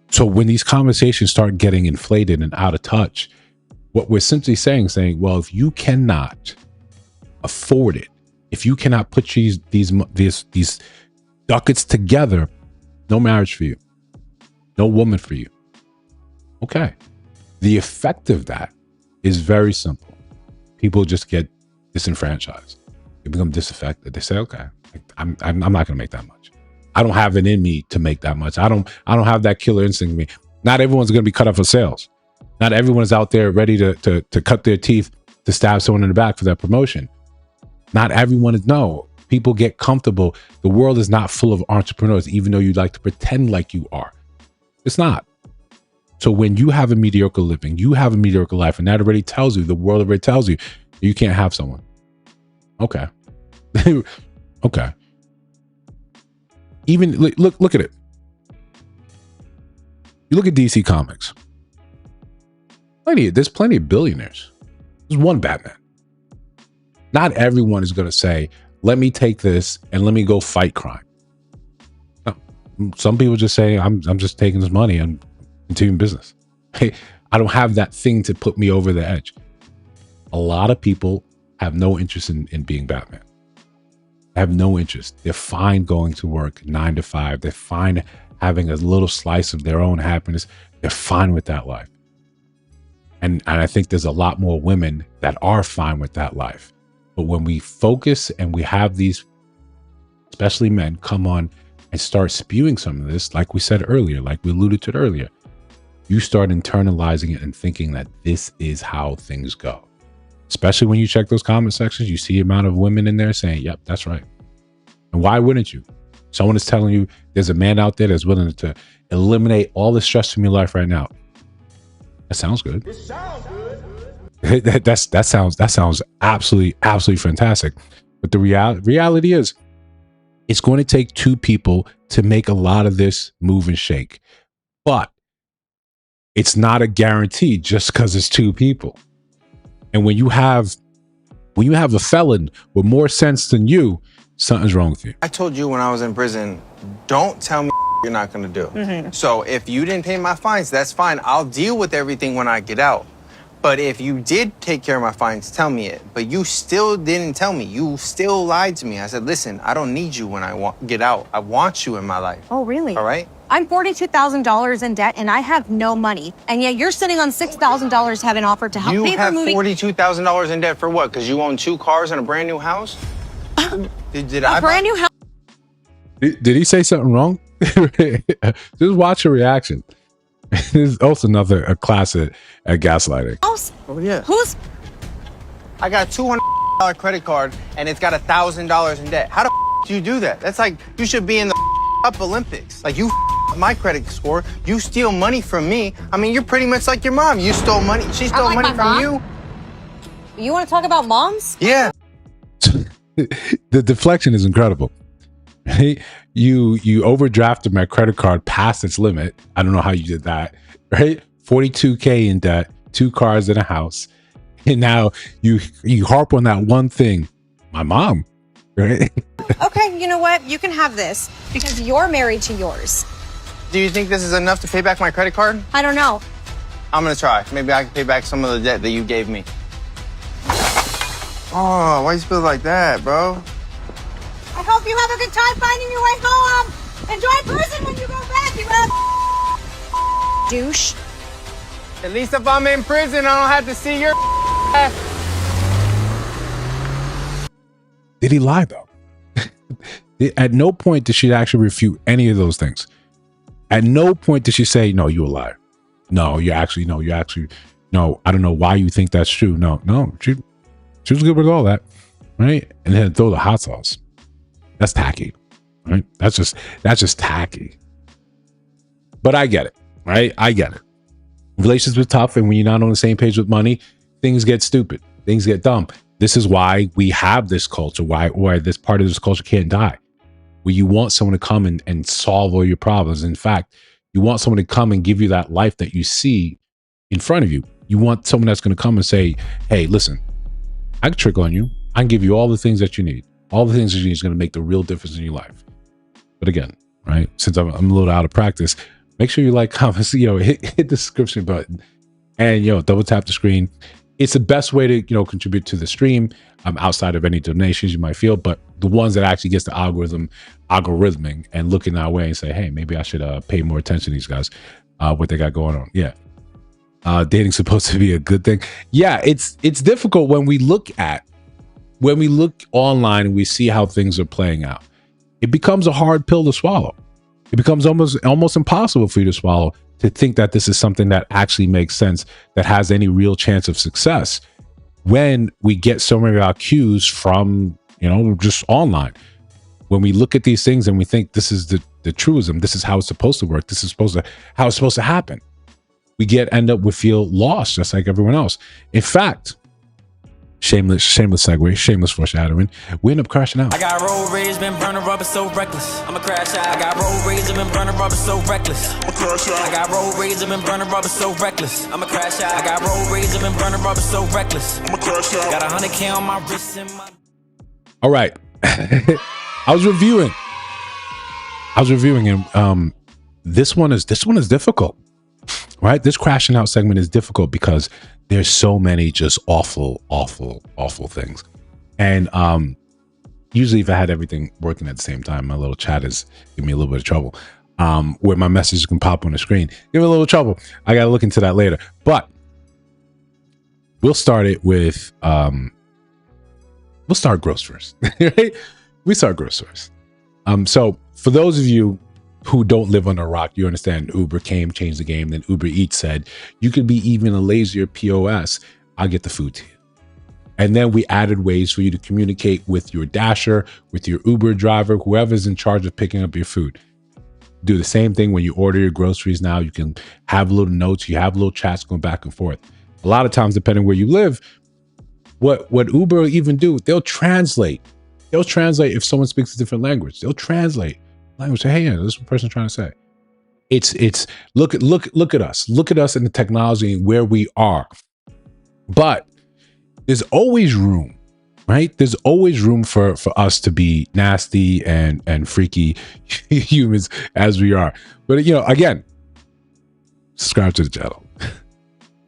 So when these conversations start getting inflated and out of touch, what we're simply saying, well, if you cannot afford it, if you cannot put these ducats together, no marriage for you, no woman for you. Okay. The effect of that is very simple. People just get disenfranchised. They become disaffected. They say, okay, I'm not going to make that much. I don't have it in me to make that much. I don't have that killer instinct in me. Not everyone's going to be cut up for sales. Not everyone is out there ready to cut their teeth to stab someone in the back for that promotion. Not everyone is. No, people get comfortable. The world is not full of entrepreneurs, even though you'd like to pretend like you are. It's not. So when you have a mediocre living, you have a mediocre life, and that already tells you, the world already tells you, you can't have someone. Okay. Okay. Even look at it. You look at DC Comics. There's plenty of billionaires. There's one Batman. Not everyone is going to say, let me take this and let me go fight crime. No. Some people just say, I'm just taking this money and continuing business. Hey, I don't have that thing to put me over the edge. A lot of people have no interest in being Batman. Have no interest. They're fine going to work 9 to 5. They're fine having a little slice of their own happiness. They're fine with that life. And I think there's a lot more women that are fine with that life. But when we focus and we have these, especially men, come on and start spewing some of this, like we said earlier, like we alluded to it earlier, you start internalizing it and thinking that this is how things go. Especially when you check those comment sections, you see the amount of women in there saying, yep, that's right. And why wouldn't you? Someone is telling you there's a man out there that's willing to eliminate all the stress from your life right now. That sounds good. It sounds good. that sounds absolutely fantastic. But the reality is, it's going to take two people to make a lot of this move and shake. But it's not a guarantee just because it's two people. And when you have a felon with more sense than you, something's wrong with you. I told you when I was in prison, don't tell me you're not going to do. Mm-hmm. So if you didn't pay my fines, that's fine. I'll deal with everything when I get out. But if you did take care of my fines, tell me it. But you still didn't tell me. You still lied to me. I said, listen, I don't need you when I get out. I want you in my life. Oh, really? All right? I'm $42,000 in debt and I have no money. And yet you're sitting on $6,000 having offered to help You pay for have moving. $42,000 in debt for what? Because you own 2 cars and a brand new house? Did I brand new house. Did he say something wrong? Just watch your reaction. This is also a class at gaslighting. Oh, yeah. Who's? I got $200 credit card and it's got $1,000 in debt. How the do you do that? That's like you should be in the up Olympics. Like you my credit score. You steal money from me. I mean, you're pretty much like your mom. You stole money. She stole like money my from mom? you. You want to talk about moms? Yeah. The deflection is incredible. Right? You overdrafted my credit card past its limit. I don't know how you did that. Right? $42K in debt, 2 cars and a house. And now you harp on that one thing. My mom. Right? Okay, you know what? You can have this because you're married to yours. Do you think this is enough to pay back my credit card? I don't know. I'm gonna try. Maybe I can pay back some of the debt that you gave me. Oh, why you spill it like that, bro? I hope you have a good time finding your way home. Enjoy prison when you go back, you douche. At least if I'm in prison, I don't have to see your ass. Did he lie though? At no point did she actually refute any of those things. At no point did she say, no, you're a liar. No, you actually, no, I don't know why you think that's true. No, she was good with all that. Right. And then throw the hot sauce. That's tacky. Right. That's just tacky. But I get it. Right. I get it. Relationships are tough. And when you're not on the same page with money, things get stupid. Things get dumb. This is why we have this culture, why this part of this culture can't die. Where you want someone to come and solve all your problems. In fact, you want someone to come and give you that life that you see in front of you. You want someone that's going to come and say, hey, listen, I can trick on you. I can give you all the things that you need. All the things that you need is going to make the real difference in your life. But again, right, since I'm a little out of practice, make sure you like, comment, hit the subscription button and, double tap the screen. It's the best way to, contribute to the stream outside of any donations you might feel, but the ones that actually gets the algorithming and looking our way and say, hey, maybe I should pay more attention to these guys, what they got going on. Yeah. Dating's supposed to be a good thing. Yeah, it's difficult when we look online and we see how things are playing out. It becomes a hard pill to swallow. It becomes almost impossible for you to swallow, to think that this is something that actually makes sense, that has any real chance of success, when we get so many of our cues from, just online. When we look at these things and we think this is the truism, this is how it's supposed to work, this is how it's supposed to happen, we we feel lost just like everyone else. In fact, shameless segue, shameless foreshadowing, we end up crashing out. I got road rage, been burning rubber so reckless. I'ma crash out. I got road rage, been burning rubber so reckless. I'ma crash out. I got road rage, been burning rubber so reckless. I'ma crash out. I got road rage, been burning rubber so reckless. I'ma crash out. Got 100K on my wrist and my. All right. I was reviewing and this one is difficult. Right? This crashing out segment is difficult because there's so many just awful things. And usually if I had everything working at the same time, my little chat is giving me a little bit of trouble. Where my messages can pop on the screen. Give me a little trouble. I gotta look into that later. But we'll start it with we'll start gross first. Right? We start gross first. So for those of you who don't live on a rock, you understand Uber came, changed the game. Then Uber Eats said, you could be even a lazier POS. I'll get the food to you. And then we added ways for you to communicate with your Dasher, with your Uber driver, whoever's in charge of picking up your food. Do the same thing when you order your groceries now. You can have little notes, you have little chats going back and forth. A lot of times, depending where you live, what Uber will even do, they'll translate. They'll translate if someone speaks a different language. They'll translate language. Say, hey, yeah, this is what the person's trying to say. It's look at us. Look at us in the technology and where we are. But there's always room, right? There's always room for us to be nasty and freaky humans as we are. But again, subscribe to the channel.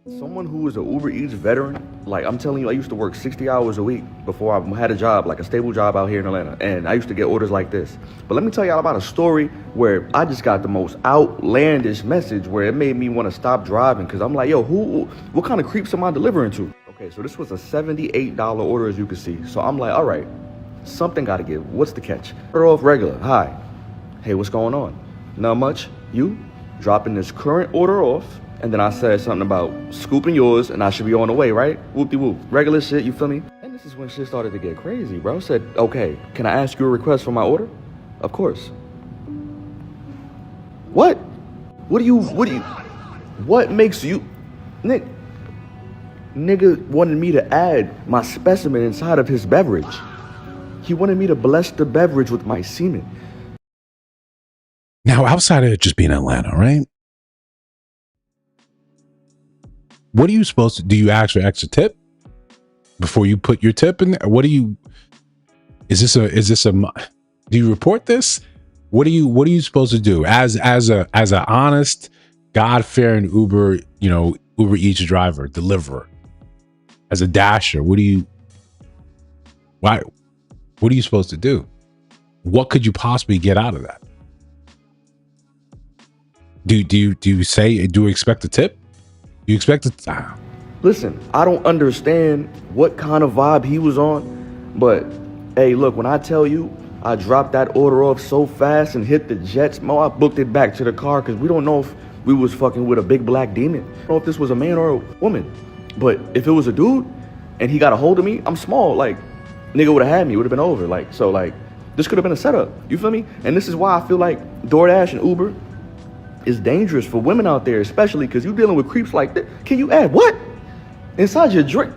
Someone who is an Uber Eats veteran, like I'm telling you, I used to work 60 hours a week before I had a job, like a stable job out here in Atlanta, and I used to get orders like this. But let me tell y'all about a story where I just got the most outlandish message where it made me want to stop driving, because I'm like, yo, what kind of creeps am I delivering to? Okay, so this was a $78 order, as you can see. So I'm like, all right, something got to give. What's the catch? Order off regular. Hi. Hey, what's going on? Not much. You? Dropping this current order off. And then I said something about scooping yours and I should be on the way, right? Whoop-de-whoop. Regular shit, you feel me? And this is when shit started to get crazy, bro. I said, okay, can I ask you a request for my order? Of course. What makes you, nigga wanted me to add my specimen inside of his beverage. He wanted me to bless the beverage with my semen. Now, outside of it just being Atlanta, right? What are you supposed to do? You ask for extra tip before you put your tip in there? What do you, do you report this? What are you supposed to do as an honest, God-fearing Uber Eats driver, deliverer, as a dasher? What are you supposed to do? What could you possibly get out of that? Do you expect a tip? You expect it? Listen, I don't understand what kind of vibe he was on, but hey, look, when I tell you I dropped that order off so fast and hit the jets, I booked it back to the car because we don't know if we was fucking with a big black demon. I don't know if this was a man or a woman, but if it was a dude and he got a hold of me, I'm small, like, nigga would have had me, it would have been over. Like, so like, this could have been a setup, you feel me? And this is why I feel like DoorDash and Uber is dangerous for women out there, especially because you're dealing with creeps like this. Can you add what? Inside your drink?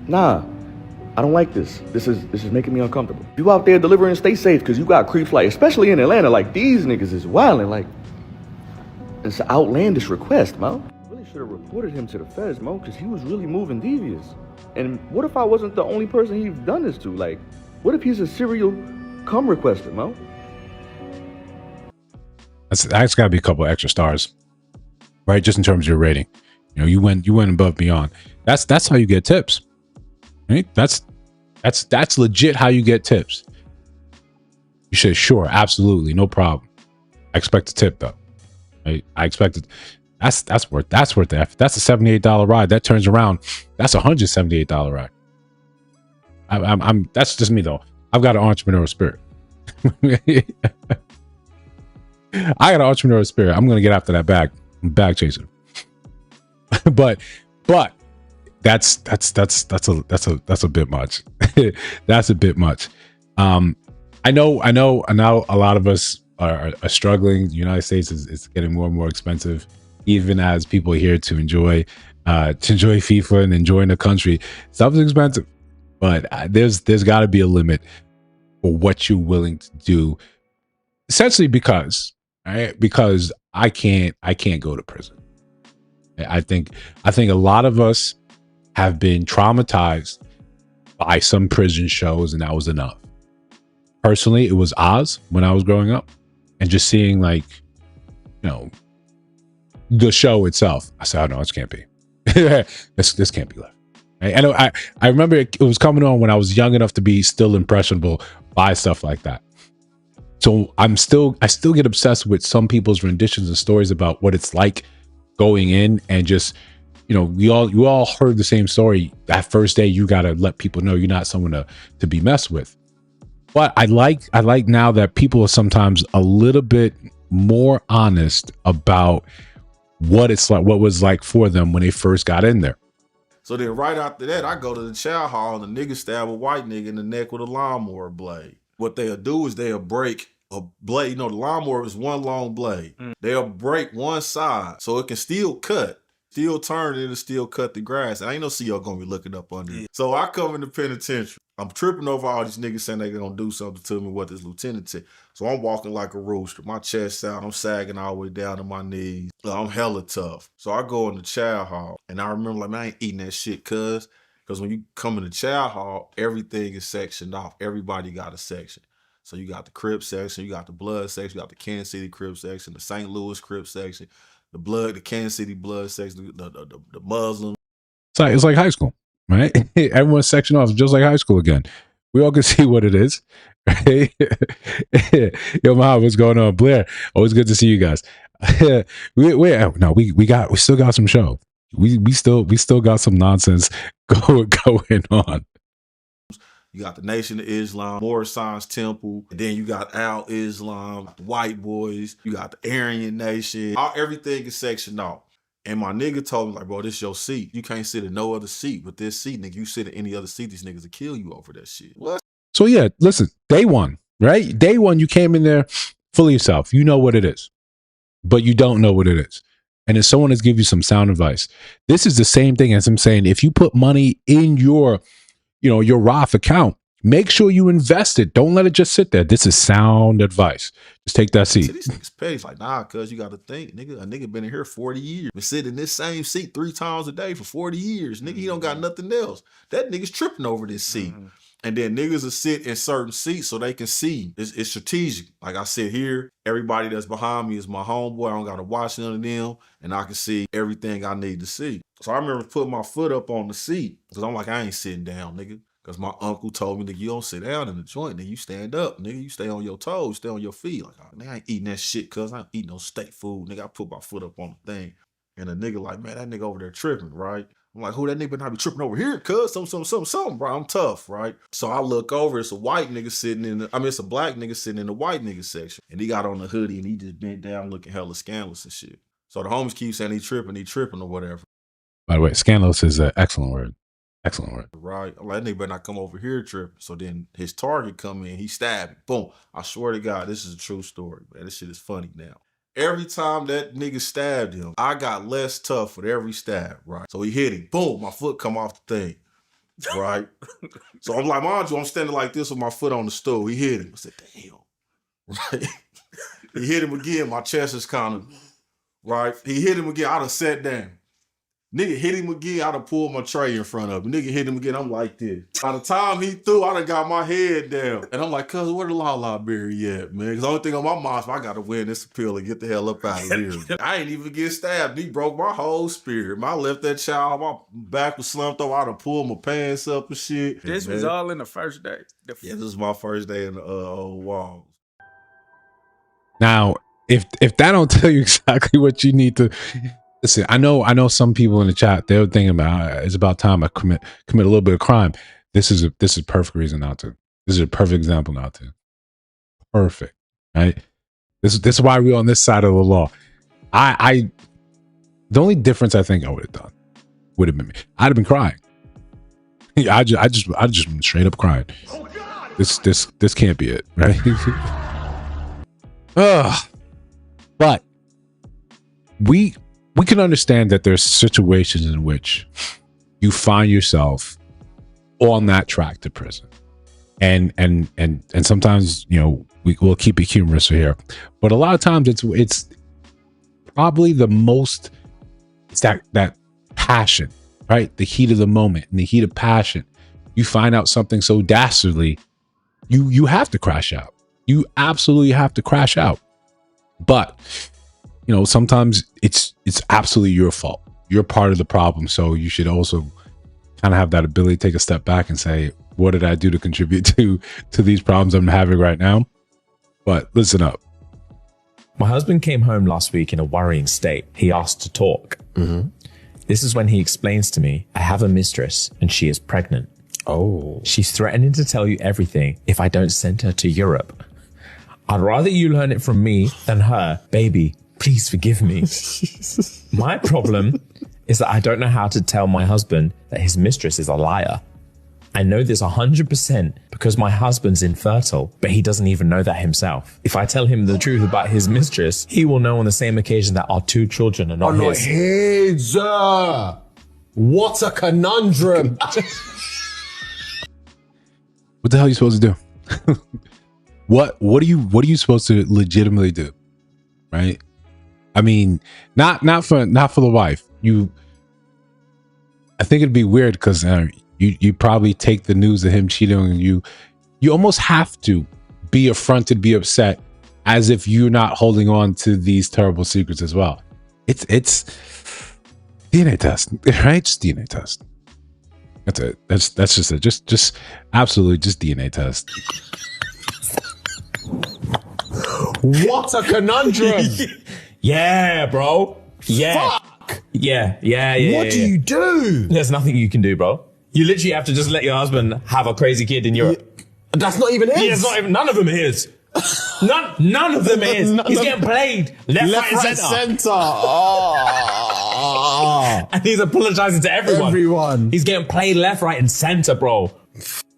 Nah, I don't like this. This is making me uncomfortable. You out there delivering, stay safe, because you got creeps like, especially in Atlanta, like these niggas is wilding. Like, it's an outlandish request, Mo. Really should have reported him to the feds, Mo, because he was really moving devious. And what if I wasn't the only person he's done this to? Like, what if he's a serial cum requester, Mo? That's got to be a couple of extra stars, right? Just in terms of your rating, you went above and beyond. That's how you get tips, right? That's legit how you get tips. You say, sure, absolutely, no problem. I expect a tip though, right? I expect it. That's worth the effort. That's a $78 ride. That turns around. That's a $178 ride. I'm that's just me though. I've got an entrepreneurial spirit. I got an entrepreneurial spirit. I'm gonna get after that bag chaser. but that's a bit much. That's a bit much. I know a lot of us are struggling. The United States is getting more and more expensive, even as people are here to enjoy FIFA and enjoying the country. Stuff is expensive, but there's got to be a limit for what you're willing to do. Essentially, because I can't go to prison. I think a lot of us have been traumatized by some prison shows, and that was enough. Personally, it was Oz when I was growing up, and just seeing the show itself. I said, oh no, this can't be. this can't be left. I know. I remember it was coming on when I was young enough to be still impressionable by stuff like that. So I still get obsessed with some people's renditions and stories about what it's like going in, and just, you all heard the same story. That first day, you got to let people know you're not someone to be messed with. But I like now that people are sometimes a little bit more honest about what it's like, what was like for them when they first got in there. So then right after that, I go to the chow hall and the nigga stab a white nigga in the neck with a lawnmower blade. What they'll do is they'll break a blade. The lawnmower is one long blade. They'll break one side so it can still cut, still turn, and it'll still cut the grass. And I ain't no CO gonna be looking up under it. So I come in the penitentiary. I'm tripping over all these niggas saying they gonna do something to me, what this lieutenant said. So I'm walking like a rooster. My chest out, I'm sagging all the way down to my knees. I'm hella tough. So I go in the chow hall, and I remember, man, I ain't eating that shit, because when you come in the chow hall, everything is sectioned off. Everybody got a section. So you got the Crip section, you got the Blood section, you got the Kansas City Crip section, the St. Louis Crip section. the blood, the Kansas City blood sex, the Muslim. It's like high school, right? Everyone's section off just like high school again. We all can see what it is, right? Yo, Mahal, what's going on? Blair, always good to see you guys. We still got some show. We still got some nonsense going on. You got the Nation of Islam, Mrsochimaeze Temple, and then you got Al Islam, White Boys, you got the Aryan Nation. Everything is sectioned off. And my nigga told me, like, bro, this your seat. You can't sit in no other seat but this seat, nigga. You sit in any other seat, these niggas will kill you over that shit. What? So yeah, listen, day one, right? Day one, you came in there fully yourself. You know what it is, but you don't know what it is. And if someone has give you some sound advice, this is the same thing as I'm saying, if you put money in your Roth account, make sure you invest it. Don't let it just sit there. This is sound advice. Just take that seat. These niggas pay. It's like, nah, cuz you got to think, nigga, a nigga been in here 40 years. Been sitting in this same seat 3 times a day for 40 years. Nigga, he don't got nothing else. That nigga's tripping over this seat. And then niggas will sit in certain seats so they can see. It's strategic. Like I sit here, everybody that's behind me is my homeboy. I don't got to watch none of them. And I can see everything I need to see. So I remember putting my foot up on the seat. Because I'm like, I ain't sitting down, nigga. Because my uncle told me, nigga, you don't sit down in the joint, nigga. You stand up, nigga. You stay on your toes, stay on your feet. Like, oh, nigga, I ain't eating that shit, cuz I ain't eating no steak food. Nigga, I put my foot up on the thing. And a nigga like, man, that nigga over there tripping, right? I'm like, who that nigga not be tripping over here, cuz? Something, bro. I'm tough, right? So I look over, it's a white nigga sitting it's a black nigga sitting in the white nigga section. And he got on the hoodie and he just bent down looking hella scandalous and shit. So the homies keep saying he tripping or whatever. By the way, scandalous is an excellent word. Excellent word. Right. I'm like, that nigga better not come over here tripping. So then his target come in, he stabbed me. Boom. I swear to God, this is a true story, man. This shit is funny now. Every time that nigga stabbed him, I got less tough with every stab, right? So he hit him. Boom. My foot come off the thing, right? So I'm like, mind you, I'm standing like this with my foot on the stool. He hit him. I said, damn. Right? He hit him again. My chest is kind of, right? He hit him again. I done sat down. Nigga hit him again, I done pulled my tray in front of him. Nigga hit him again, I'm like this. By the time he threw, I done got my head down. And I'm like, cuz, where the La Berry at, man? Because the only thing on my mind is I got to win this appeal and get the hell up out of here. I ain't even get stabbed. He broke my whole spirit. I left that child, my back was slumped over. I done pulled my pants up and shit. This was all in the first day. Yeah, this was my first day in the old walls. Now, if that don't tell you exactly what you need to... Listen, I know some people in the chat, they were thinking about, it's about time I commit a little bit of crime. This is a perfect reason not to. This is a perfect example not to. Perfect, right? This is why we're on this side of the law. The only difference I think I would have done would have been me. I'd have been crying. I just been straight up crying. This can't be it, right? But we can understand that there's situations in which you find yourself on that track to prison. And sometimes, we'll keep it humorous here, but a lot of times it's probably the most, it's that passion, right? The heat of the moment and the heat of passion. You find out something so dastardly, you have to crash out. You absolutely have to crash out. But sometimes it's absolutely your fault. You're part of the problem. So you should also kind of have that ability to take a step back and say, what did I do to contribute to these problems I'm having right now? But listen up. My husband came home last week in a worrying state. He asked to talk. This is when he explains to me, I have a mistress and she is pregnant. Oh. She's threatening to tell you everything if I don't send her to Europe. I'd rather you learn it from me than her. Baby, please forgive me. My problem is that I don't know how to tell my husband that his mistress is a liar. I know this 100% because my husband's infertile, but he doesn't even know that himself. If I tell him the truth about his mistress, he will know on the same occasion that our 2 children are not his. What a conundrum. What the hell are you supposed to do? What are you supposed to legitimately do? Right? I mean, not for the wife. I think it'd be weird because you probably take the news of him cheating on you. You almost have to be affronted, be upset, as if you're not holding on to these terrible secrets as well. It's DNA test, right? Just DNA test. That's it. That's just it. Just absolutely just DNA test. What a conundrum. Yeah, bro. Yeah. Fuck. Yeah. What do you do? There's nothing you can do, bro. You literally have to just let your husband have a crazy kid in Europe. That's not even his. Yeah, it's not even, none of them are his. None of them are his. He's getting played left, right, and center. Oh. And he's apologizing to everyone. He's getting played left, right, and center, bro.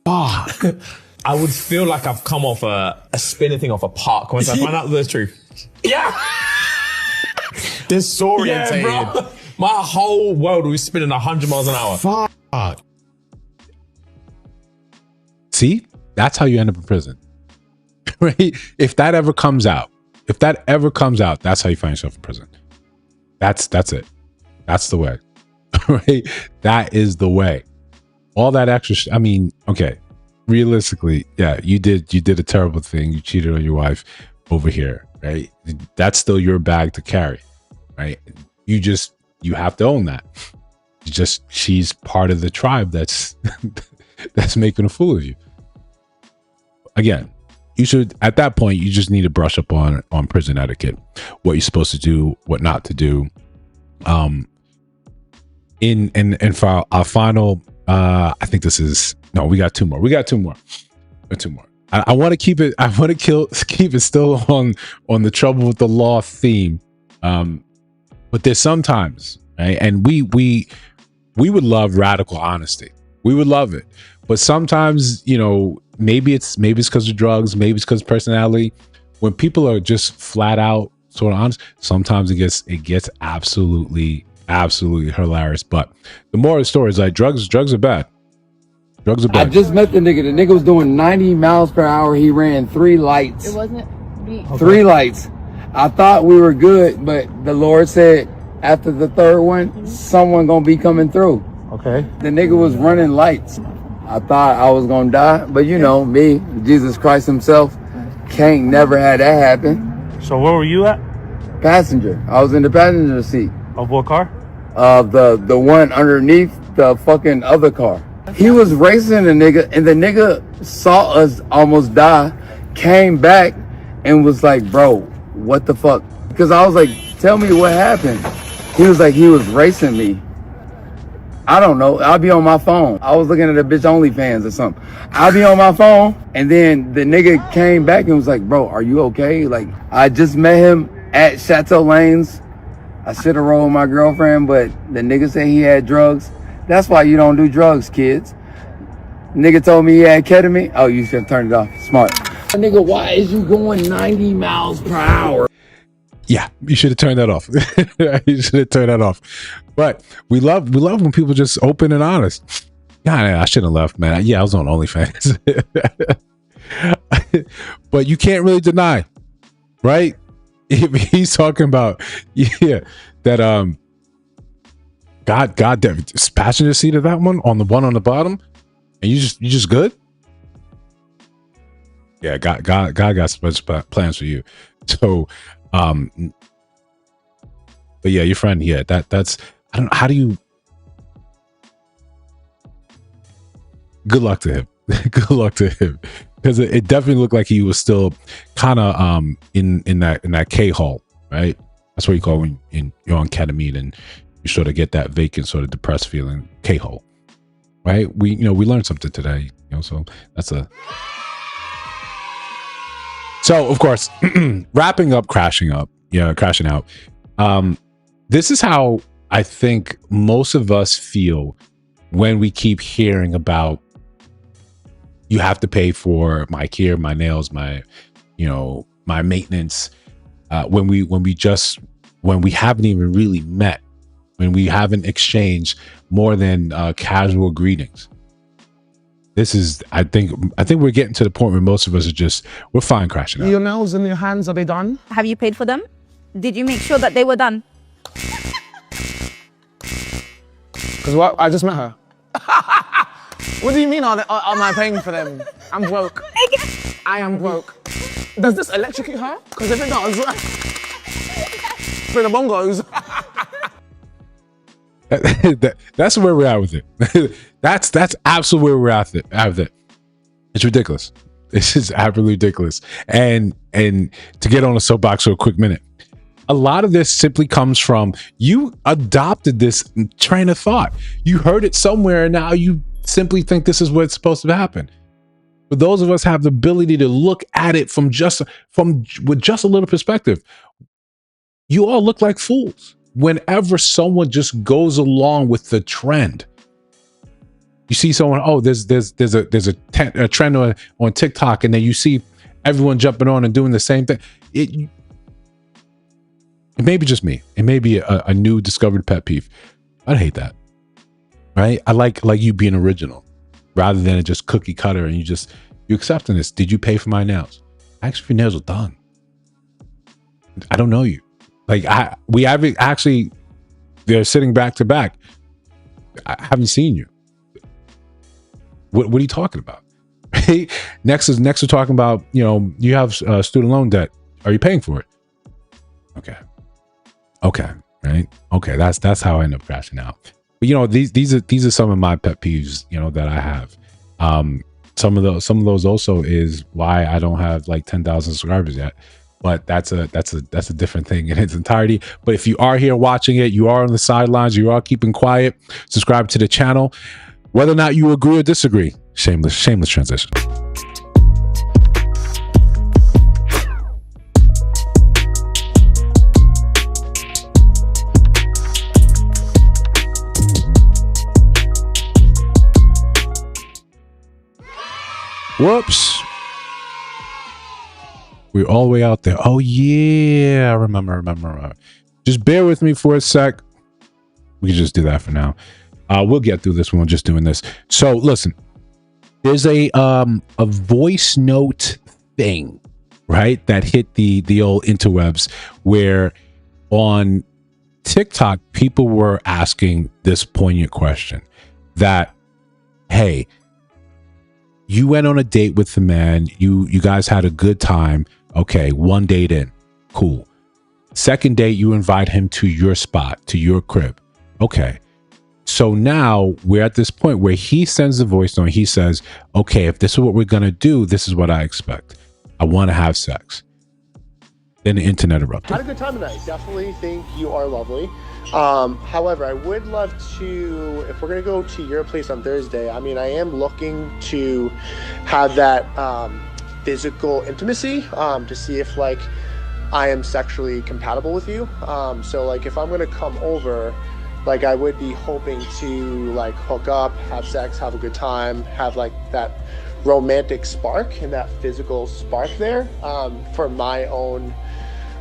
Fuck. I would feel like I've come off a spinning thing off a park once I find out the truth. Yeah. Disorientated. Yeah, bro. My whole world was spinning 100 miles an hour. Fuck. See, that's how you end up in prison. Right? If that ever comes out, that's how you find yourself in prison. That's it. That's the way. Right? That is the way. All that extra I mean, okay. Realistically, yeah, you did a terrible thing. You cheated on your wife over here, right? That's still your bag to carry, right? You have to own that. She's part of the tribe that's making a fool of you. Again, you should, at that point, you just need to brush up on prison etiquette, what you're supposed to do, what not to do. For our final, I think this is, no, we got two more. I want to keep it. I want to keep it still on the trouble with the law theme. But there's sometimes, right? And we would love radical honesty. We would love it. But sometimes, maybe it's because of drugs, maybe it's because of personality. When people are just flat out sort of honest, sometimes it gets absolutely hilarious. But the moral of the story is like drugs are bad. Drugs are bad. I just met the nigga. The nigga was doing 90 miles per hour. He ran 3 lights. It wasn't me. 3 lights. I thought we were good, but the Lord said after the 3rd one, someone gonna be coming through. Okay. The nigga was running lights. I thought I was gonna die, but me, Jesus Christ himself, can't never have that happen. So where were you at? Passenger. I was in the passenger seat. Of what car? The one underneath the fucking other car. He was racing the nigga, and the nigga saw us almost die, came back, and was like, bro, what the fuck? Because I was like, tell me what happened. He was like, he was racing me. I don't know. I'll be on my phone. I was looking at a bitch OnlyFans or something. I'll be on my phone, and then the nigga came back and was like, bro, are you okay? Like, I just met him at Chateau Lanes. I should have rolled with my girlfriend, but the nigga said he had drugs. That's why you don't do drugs, kids. Nigga told me he had ketamine. Oh, you should have turned it off. Smart. Nigga, why is you going 90 miles per hour? Yeah, you should have turned that off. You should have turned that off. But we love when people just open and honest. God, I shouldn't have left, man. Yeah, I was on OnlyFans. But you can't really deny, right? If he's talking about, that God damn, passenger seat of that one on the bottom, and you just good. Yeah, God got special plans for you. So, but yeah, your friend, that's I don't know, how do you? Good luck to him. Good luck to him, because it definitely looked like he was still kind of in that K-hole, right? That's what you call when you're on ketamine and you sort of get that vacant, sort of depressed feeling, K-hole, right? We learned something today, so that's a. So of course, wrapping up, crashing out. This is how I think most of us feel when we keep hearing about, you have to pay for my care, my nails, my maintenance. When we haven't even really met, when we haven't exchanged more than casual greetings. This is, I think we're getting to the point where most of us we're fine crashing out. Your nails and your hands, are they done? Have you paid for them? Did you make sure that they were done? Because I just met her. What do you mean, am I paying for them? I'm broke. I am broke. Does this electrocute her? Because if it does, for the bongos. That's where we're at with it. That's absolutely where we're at with it. It's ridiculous. This is absolutely ridiculous. And to get on a soapbox for a quick minute, a lot of this simply comes from you adopted this train of thought. You heard it somewhere, and now you simply think this is what's supposed to happen. But those of us have the ability to look at it with just a little perspective. You all look like fools whenever someone just goes along with the trend. You see someone, oh, there's a trend on TikTok, and then you see everyone jumping on and doing the same thing. It may be just me. It may be a new discovered pet peeve. I hate that. Right? I like you being original rather than just cookie cutter and you accepting this. Did you pay for my nails? Actually, your nails are done. I don't know you. Like we haven't actually, they're sitting back to back. I haven't seen you. What are you talking about? Right? Next we're talking about, you have student loan debt. Are you paying for it? Okay. Right. Okay. That's how I end up crashing out. But these are some of my pet peeves, that I have. Some of those also is why I don't have like 10,000 subscribers yet. But that's a different thing in its entirety. But if you are here watching it, you are on the sidelines, you are keeping quiet, subscribe to the channel. Whether or not you agree or disagree, shameless transition. Whoops. We're all the way out there. Oh yeah, I remember. Just bear with me for a sec. We can just do that for now. We'll get through this one. We're just doing this. So listen, there's a voice note thing, right? That hit the old interwebs, where on TikTok, people were asking this poignant question that, hey, you went on a date with the man, you guys had a good time. Okay, one date in, cool. Second date, you invite him to your spot, to your crib. Okay. So now we're at this point where he sends the voice note. He says, okay, if this is what we're going to do, this is what I expect. I want to have sex. Then the internet erupted. Had a good time tonight. Definitely think you are lovely. However, I would love to, if we're going to go to your place on Thursday, I mean, I am looking to have that physical intimacy to see if like I am sexually compatible with you. So like if I'm going to come over, like I would be hoping to like hook up, have sex, have a good time, have like that romantic spark and that physical spark there for my own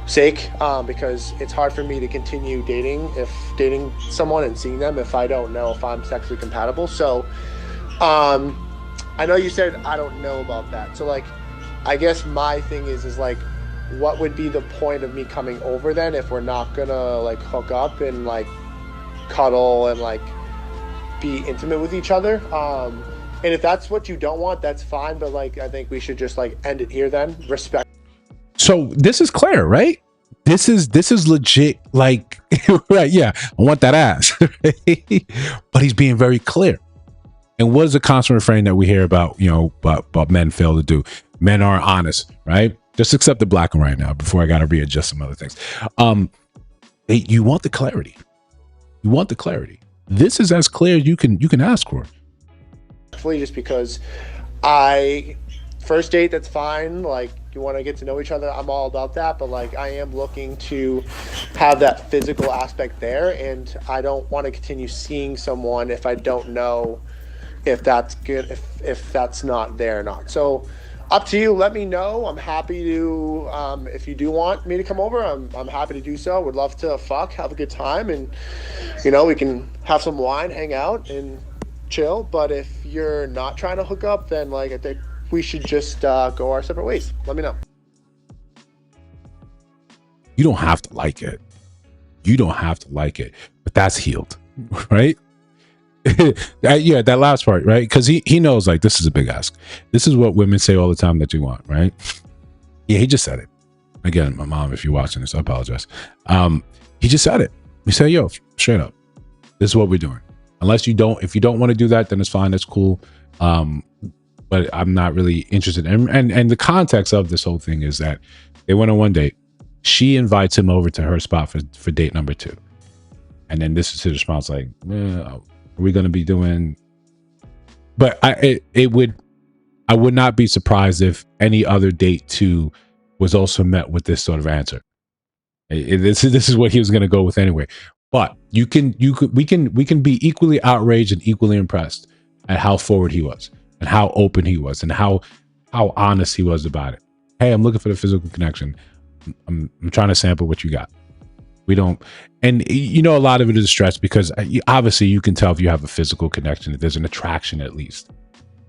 sake, because it's hard for me to continue dating someone and seeing them if I don't know if I'm sexually compatible. So I know you said I don't know about that. So like I guess my thing is like what would be the point of me coming over then if we're not gonna like hook up and like cuddle and like be intimate with each other? And if that's what you don't want, that's fine, but like I think we should just like end it here then. Respect. So this is clear, right? This is legit, like, right? Yeah, I want that ass. But he's being very clear. And what is the constant refrain that we hear about, about men fail to do? Men aren't honest, right? Just accept the black and white now before I got to readjust some other things. You want the clarity. You want the clarity. This is as clear as you can ask for. Just because first date, that's fine. Like you want to get to know each other, I'm all about that. But like I am looking to have that physical aspect there, and I don't want to continue seeing someone if I don't know if that's good, if that's not there or not. So up to you. Let me know. I'm happy to, if you do want me to come over, I'm happy to do so. Would love to have a good time, and we can have some wine, hang out, and chill. But if you're not trying to hook up, then like I think we should just go our separate ways. Let me know. You don't have to like it. But that's healed, right? Yeah, that last part, right? Because he knows like this is a big ask. This is what women say all the time that you want, right? Yeah, he just said it. Again, my mom, if you're watching this, I apologize. He just said it. He said, yo, straight up, This is what we're doing. Unless if you don't want to do that, then it's fine. That's cool. But I'm not really interested. And the context of this whole thing is that they went on one date. She invites him over to her spot for date number 2. And then this is his response, like, are we going to be doing? But I would not be surprised if any other date 2 was also met with this sort of answer. This is what he was going to go with anyway. But we can be equally outraged and equally impressed at how forward he was and how open he was and how honest he was about it. Hey, I'm looking for the physical connection. I'm trying to sample what you got. We don't, and a lot of it is a stretch because obviously you can tell if you have a physical connection, that there's an attraction at least.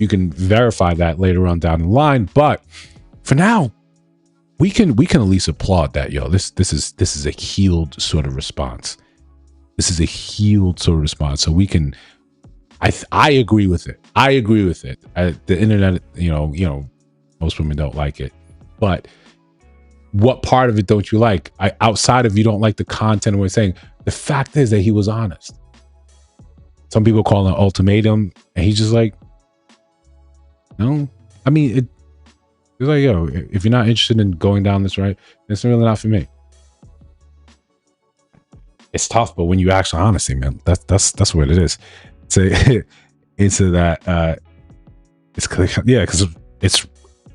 You can verify that later on down the line, but for now, we can at least applaud that, yo. This is a healed sort of response. This is a healed sort of response. So we can, I agree with it. I agree with it. The internet, most women don't like it, but what part of it don't you like? Outside of you don't like the content of what he's saying, the fact is that he was honest. Some people call it an ultimatum, and he's just like, no. I mean, it's like, yo, if you're not interested in going down this road, it's really not for me. It's tough, but when you actually honesty, man, that's what it is. It's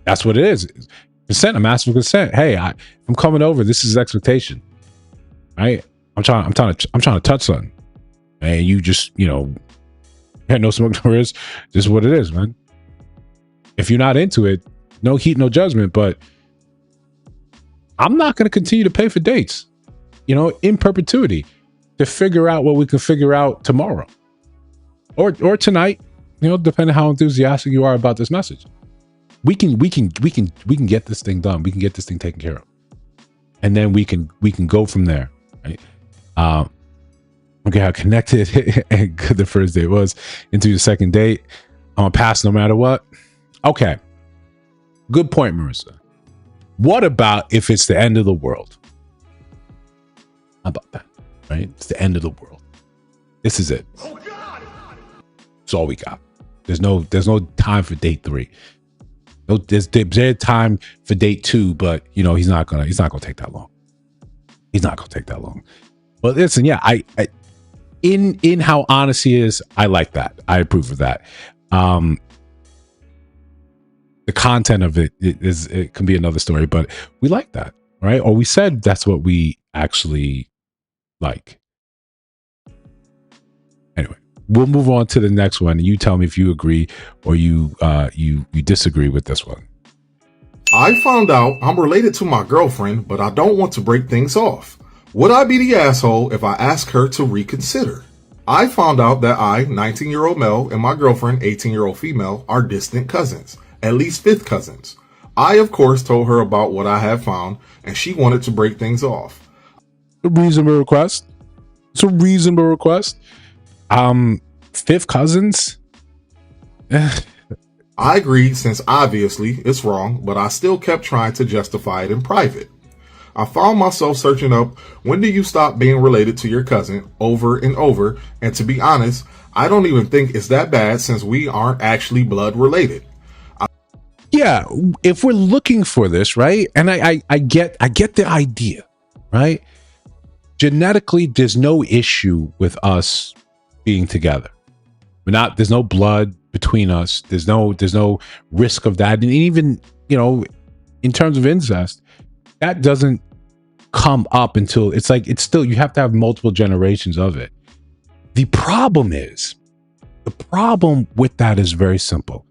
that's what it is. Consent, I'm asking for consent. Hey, I'm coming over. This is expectation, right? I'm trying to touch something, and you just, had no smoke, no mirrors. This is what it is, man. If you're not into it, no heat, no judgment. But I'm not going to continue to pay for dates, in perpetuity, to figure out what we can figure out tomorrow, or tonight, depending how enthusiastic you are about this message. We can get this thing done. We can get this thing taken care of, and then we can go from there. Right? Okay, how connected and good the first date was into the second date. I'm gonna pass no matter what. Okay, good point, Marissa. What about if it's the end of the world? How about that? Right, it's the end of the world. This is it. Oh God! It's all we got. There's no time for date 3. No, there's time for date 2, but he's not gonna take that long. He's not gonna take that long. But listen, yeah, I in how honest he is, I like that. I approve of that. The content of it can be another story, but we like that, right? Or we said that's what we actually like. Anyway, we'll move on to the next one. You tell me if you agree or you disagree with this one. I found out I'm related to my girlfriend, but I don't want to break things off. Would I be the asshole if I ask her to reconsider? I found out that I, 19-year-old male, and my girlfriend, 18-year-old female, are distant cousins, at least fifth cousins. I, of course, told her about what I had found, and she wanted to break things off. A reasonable request. It's a reasonable request. Fifth cousins? I agreed since obviously it's wrong, but I still kept trying to justify it in private. I found myself searching up, when do you stop being related to your cousin, over and over, and to be honest, I don't even think it's that bad since we aren't actually blood related. Yeah, if we're looking for this, right? And I get the idea, right? Genetically, there's no issue with us being together. There's no blood between us. There's no risk of that. And even, in terms of incest, that doesn't come up until it's still, you have to have multiple generations of it. The problem with that is very simple.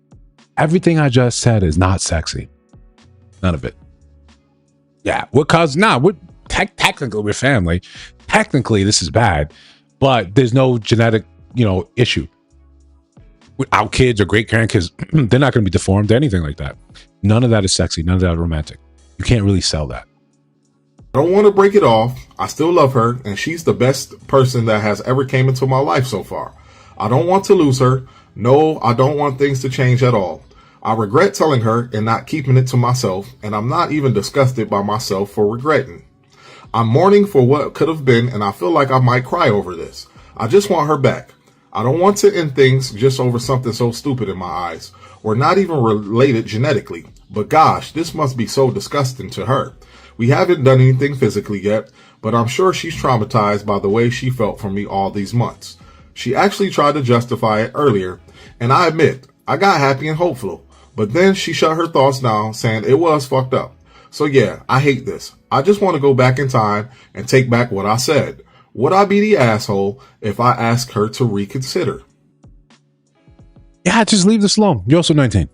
Everything I just said is not sexy. None of it. Yeah, we're cousins. Technically we're family. Technically this is bad, but there's no genetic, issue. Our kids or great grandkids, they're not going to be deformed or anything like that. None of that is sexy. None of that is romantic. You can't really sell that. I don't want to break it off. I still love her, and she's the best person that has ever came into my life so far. I don't want to lose her. No, I don't want things to change at all. I regret telling her and not keeping it to myself, and I'm not even disgusted by myself for regretting. I'm mourning for what could have been, and I feel like I might cry over this. I just want her back. I don't want to end things just over something so stupid in my eyes, or not even related genetically. But gosh, this must be so disgusting to her. We haven't done anything physically yet, but I'm sure she's traumatized by the way she felt from me all these months. She actually tried to justify it earlier, and I admit, I got happy and hopeful. But then she shut her thoughts down, saying it was fucked up. So yeah, I hate this. I just want to go back in time and take back what I said. Would I be the asshole if I asked her to reconsider? Yeah, just leave this alone. You're also 19.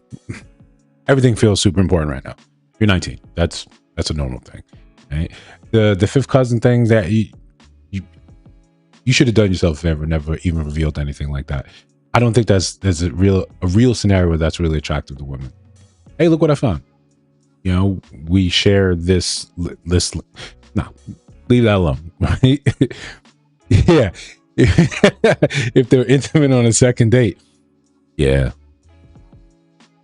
Everything feels super important right now. You're 19. That's a normal thing. Right? The fifth cousin thing, that you should have done yourself a favor, never even revealed anything like that. I don't think there's a real scenario where that's really attractive to women. Hey, look what I found. You know, we share this list. No, leave that alone. Right? Yeah. If they're intimate on a second date. Yeah.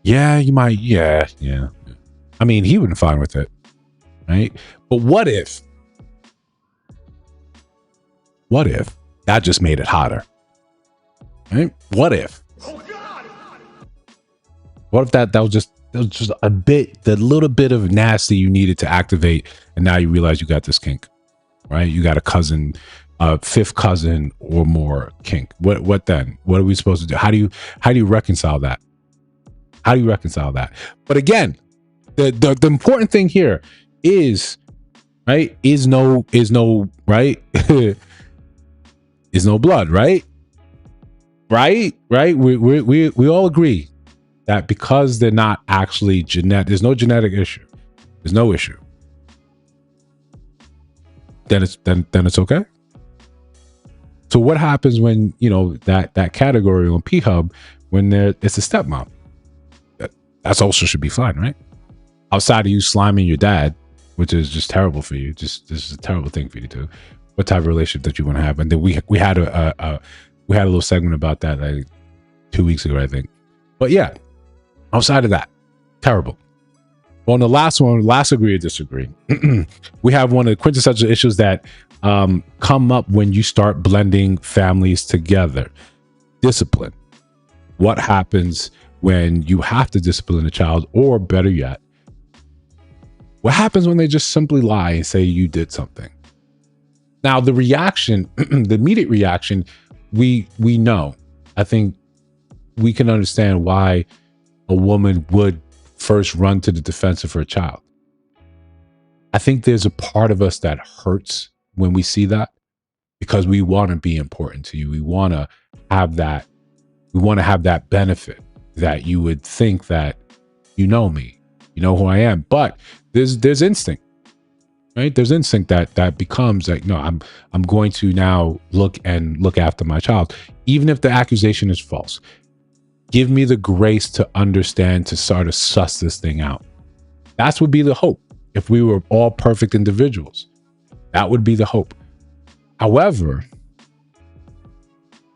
Yeah, you might. Yeah. I mean, he wouldn't fine with it. Right? But what if that just made it hotter? Right? What if that was just a bit, the little bit of nasty you needed to activate, and now you realize you got this kink, right? You got a cousin, fifth cousin or more kink. What then? What are we supposed to do? How do you reconcile that? How do you reconcile that? But again, the important thing here is, right? Is no right? Is no blood, right? Right? We all agree that because they're not actually genetic, there's no genetic issue. There's no issue. Then it's okay. So what happens when, you know, that category on P-Hub, when it's a stepmom? That's also should be fine, right? Outside of you sliming your dad, which is just terrible for you. This is a terrible thing for you to do. What type of relationship that you want to have? And then we had a little segment about that like 2 weeks ago, I think. But yeah, outside of that, terrible. On the last one, last agree or disagree, we have one of the quintessential issues that come up when you start blending families together. Discipline. What happens when you have to discipline a child, or better yet, what happens when they just simply lie and say you did something? Now, the reaction, the immediate reaction, we know. I think we can understand why a woman would first run to the defense of her child. I think there's a part of us that hurts when we see that, because we want to be important to you. We want to have that. We want to have that benefit that you would think that you know me, you know who I am. But there's instinct, right? There's instinct that becomes like, no, I'm going to now look after my child, even if the accusation is false. Give me the grace to understand, to sort of suss this thing out. That would be the hope. If we were all perfect individuals, that would be the hope. However,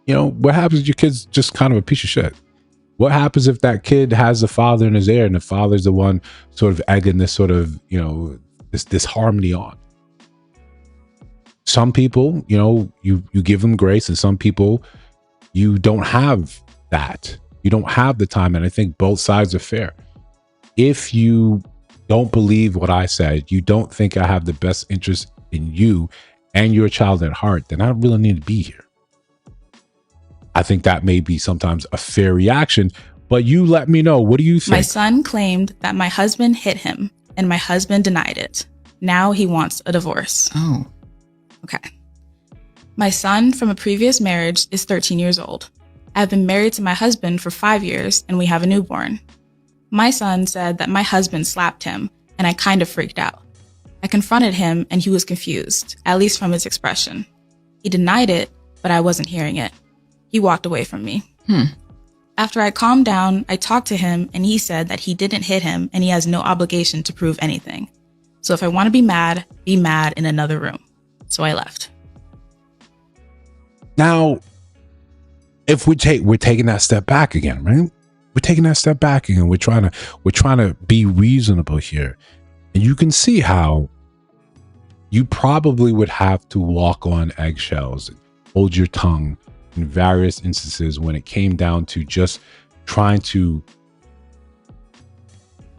you know, what happens if your kid's just kind of a piece of shit? What happens if that kid has a father in his ear and the father's the one sort of egging this sort of, you know, this harmony on? Some people, you know, you give them grace, and some people, you don't have that. You don't have the time. And I think both sides are fair. If you don't believe what I said, you don't think I have the best interest in you and your child at heart, then I don't really need to be here. I think that may be sometimes a fair reaction, but you let me know. What do you think? My son claimed that my husband hit him, and my husband denied it. Now he wants a divorce. Oh. Okay. My son from a previous marriage is 13 years old. I've been married to my husband for 5 years, and we have a newborn. My son said that my husband slapped him, and I kind of freaked out. I confronted him, and he was confused, at least from his expression. He denied it, but I wasn't hearing it. He walked away from me. After I calmed down, I talked to him, and he said that he didn't hit him, and he has no obligation to prove anything. So if I want to be mad in another room. So I left. Now, if we're taking that step back again, right? We're taking that step back again. We're trying to be reasonable here. And you can see how you probably would have to walk on eggshells, hold your tongue in various instances when it came down to just trying to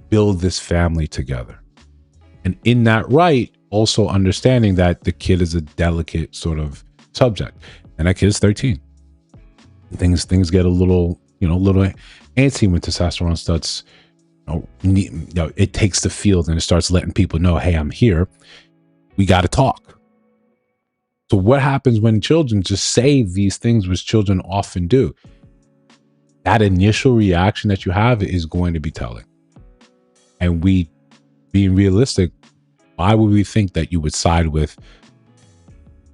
build this family together. And in that right, also understanding that the kid is a delicate sort of subject. And that kid is 13. Things get a little, little antsy when testosterone starts, it takes the field and it starts letting people know, hey, I'm here. We got to talk. So what happens when children just say these things, which children often do? That initial reaction that you have is going to be telling. And we, being realistic, why would we think that you would side with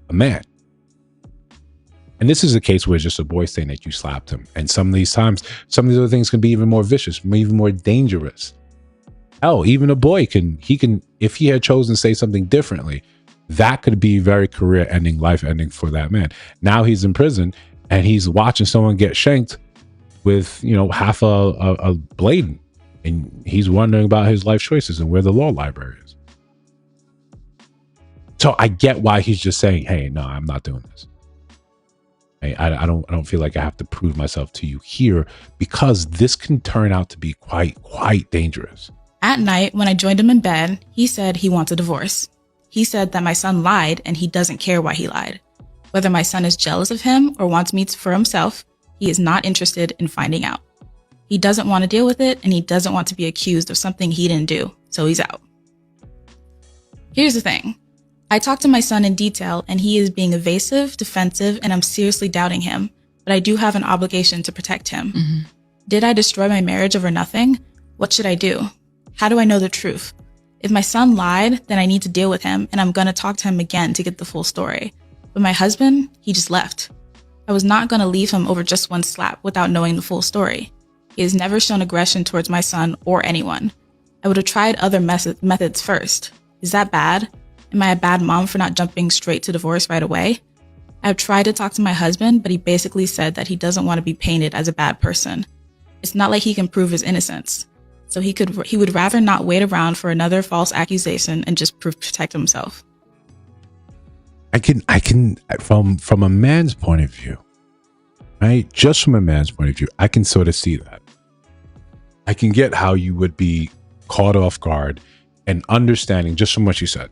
a man? And this is a case where it's just a boy saying that you slapped him. And some of these times, some of these other things can be even more vicious, even more dangerous. Hell, even a boy can, if he had chosen to say something differently, that could be very career ending, life ending for that man. Now he's in prison and he's watching someone get shanked with, half a blade. And he's wondering about his life choices and where the law library is. So I get why he's just saying, hey, no, I'm not doing this. Hey, I don't feel like I have to prove myself to you here, because this can turn out to be quite dangerous. At night, when I joined him in bed, he said he wants a divorce. He said that my son lied and he doesn't care why he lied. Whether my son is jealous of him or wants me for himself, he is not interested in finding out. He doesn't want to deal with it and he doesn't want to be accused of something he didn't do, so he's out. Here's the thing. I talked to my son in detail and he is being evasive, defensive, and I'm seriously doubting him, but I do have an obligation to protect him. Mm-hmm. Did I destroy my marriage over nothing? What should I do? How do I know the truth? If my son lied, then I need to deal with him and I'm going to talk to him again to get the full story. But my husband, he just left. I was not going to leave him over just one slap without knowing the full story. He has never shown aggression towards my son or anyone. I would have tried other methods first. Is that bad? Am I a bad mom for not jumping straight to divorce right away? I've tried to talk to my husband, but he basically said that he doesn't want to be painted as a bad person. It's not like he can prove his innocence. So he would rather not wait around for another false accusation and just protect himself. I can from a man's point of view, right? Just from a man's point of view, I can sort of see that. I can get how you would be caught off guard and understanding just from what you said.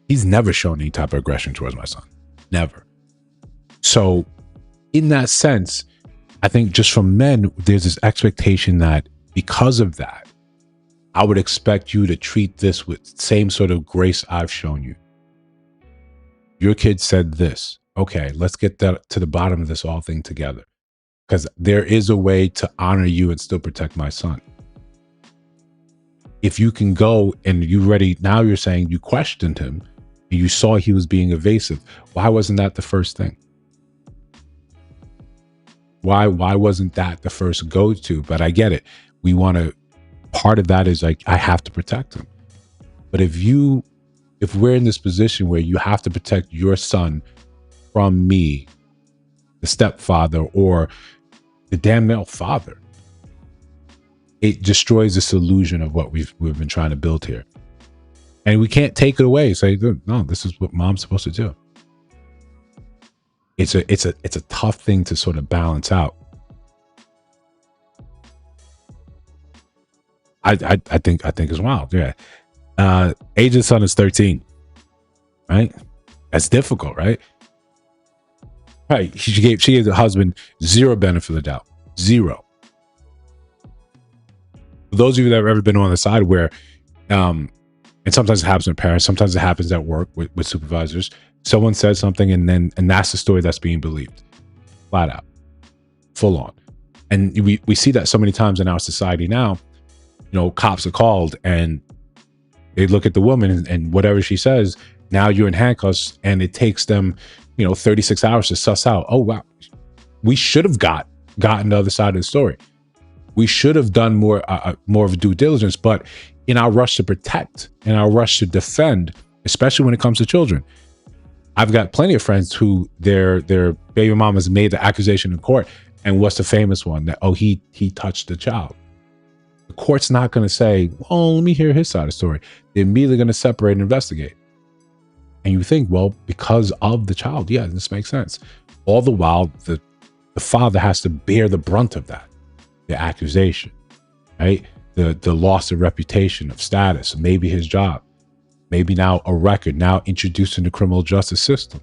He's never shown any type of aggression towards my son. Never. So in that sense, I think just from men, there's this expectation that because of that, I would expect you to treat this with same sort of grace I've shown you. Your kid said this. Okay, let's get that to the bottom of this whole thing together. Because there is a way to honor you and still protect my son. If you can go and now you're saying you questioned him and you saw he was being evasive. Why wasn't that the first thing? Why wasn't that the first go-to? But I get it. Part of that is like, I have to protect him. But if we're in this position where you have to protect your son from me, the stepfather or the damn male father, it destroys this illusion of what we've been trying to build here. And we can't take it away. Say, no, this is what mom's supposed to do. It's a tough thing to sort of balance out. I think it's wild. Yeah. Age of the son is 13. Right? That's difficult, right? Right. She gave the husband zero benefit of the doubt. Zero. For those of you that have ever been on the side where, and sometimes it happens with parents, sometimes it happens at work with supervisors. Someone says something and that's the story that's being believed. Flat out. Full on. And we see that so many times in our society now. Cops are called and they look at the woman and whatever she says, now you're in handcuffs and it takes them, 36 hours to suss out. Oh, wow. We should have gotten the other side of the story. We should have done more of a due diligence, but in our rush to protect, in our rush to defend, especially when it comes to children, I've got plenty of friends who their baby mamas made the accusation in court. And what's the famous one? That, he touched the child. The court's not going to say, let me hear his side of the story. They're immediately going to separate and investigate. And you think, well, because of the child, yeah, this makes sense. All the while, the father has to bear the brunt of that, the accusation, right? The loss of reputation, of status, maybe his job, maybe now a record, now introduced in the criminal justice system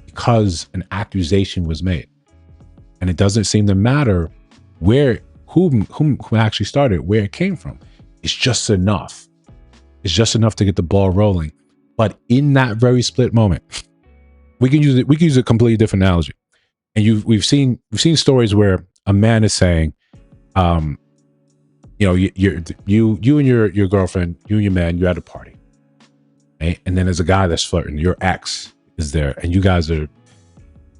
because an accusation was made. And it doesn't seem to matter who actually started, where it came from. It's just enough. It's just enough to get the ball rolling. But in that very split moment, we can use a completely different analogy. And we've seen stories where a man is saying, you and your girlfriend, you and your man, you're at a party, right? And then there's a guy that's flirting. Your ex is there, and you guys are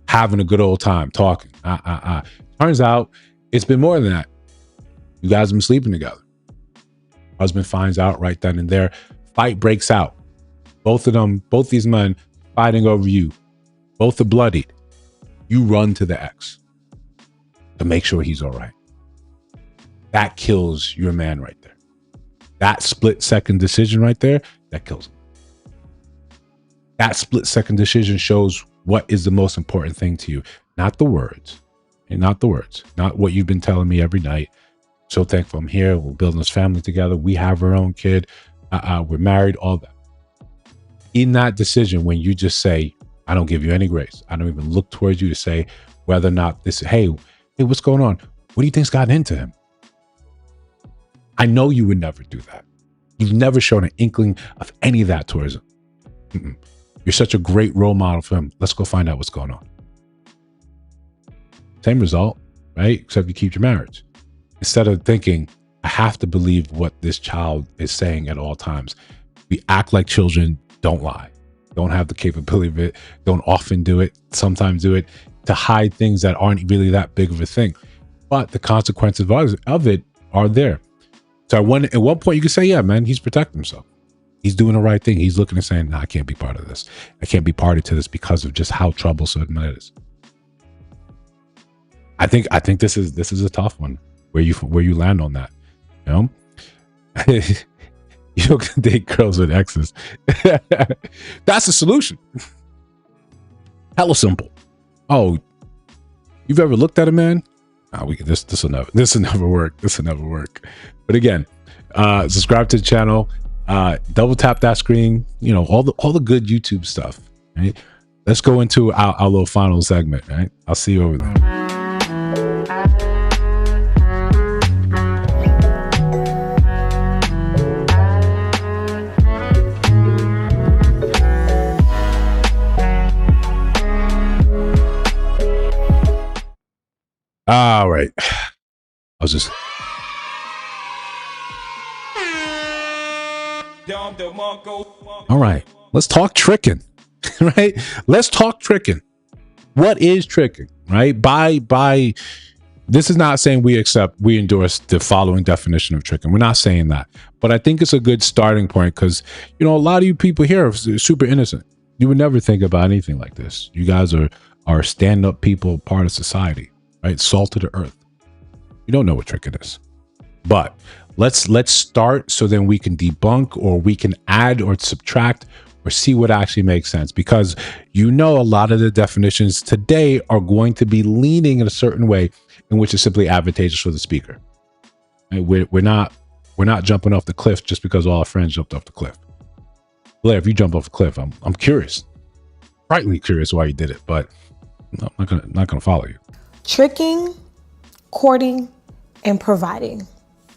having a good old time talking. Turns out it's been more than that. You guys have been sleeping together. Husband finds out right then and there. Fight breaks out. Both these men fighting over you. Both are bloodied. You run to the ex to make sure he's all right. That kills your man right there. That split-second decision right there, that kills him. That split-second decision shows what is the most important thing to you. Not the words. And not the words. Not what you've been telling me every night. So thankful I'm here. We're building this family together. We have our own kid. We're married, all that. In that decision, when you just say, I don't give you any grace. I don't even look towards you to say whether or not this, hey, what's going on? What do you think's gotten into him? I know you would never do that. You've never shown an inkling of any of that towards him. Mm-mm. You're such a great role model for him. Let's go find out what's going on. Same result, right? Except you keep your marriage. Instead of thinking, I have to believe what this child is saying at all times. We act like children don't lie. Don't have the capability of it. Don't often do it. Sometimes do it to hide things that aren't really that big of a thing. But the consequences of it are there. So at one point you can say, yeah, man, he's protecting himself. He's doing the right thing. He's looking and saying, no, I can't be part of this. I can't be party to this because of just how troublesome it is. I think this is a tough one where you land on that. You know? You don't date girls with exes. That's the solution. Hella simple. Oh, you've ever looked at a man? This will never work. This will never work. But again, subscribe to the channel. Double tap that screen. You know, all the good YouTube stuff. Right? Let's go into our little final segment. Right? I'll see you over there. All right. All right. Let's talk tricking. Right? Let's talk tricking. What is tricking? Right? By this is not saying we endorse the following definition of tricking. We're not saying that. But I think it's a good starting point because, you know, a lot of you people here are super innocent. You would never think about anything like this. You guys are stand-up people, part of society. Right? Salt of the earth. You don't know what tricking is. But let's start so then we can debunk or we can add or subtract or see what actually makes sense. Because you know a lot of the definitions today are going to be leaning in a certain way in which is simply advantageous for the speaker. Right? We're not jumping off the cliff just because all our friends jumped off the cliff. Blair, if you jump off a cliff, I'm curious. Frightfully curious why you did it, but I'm not gonna follow you. Tricking, courting, and providing.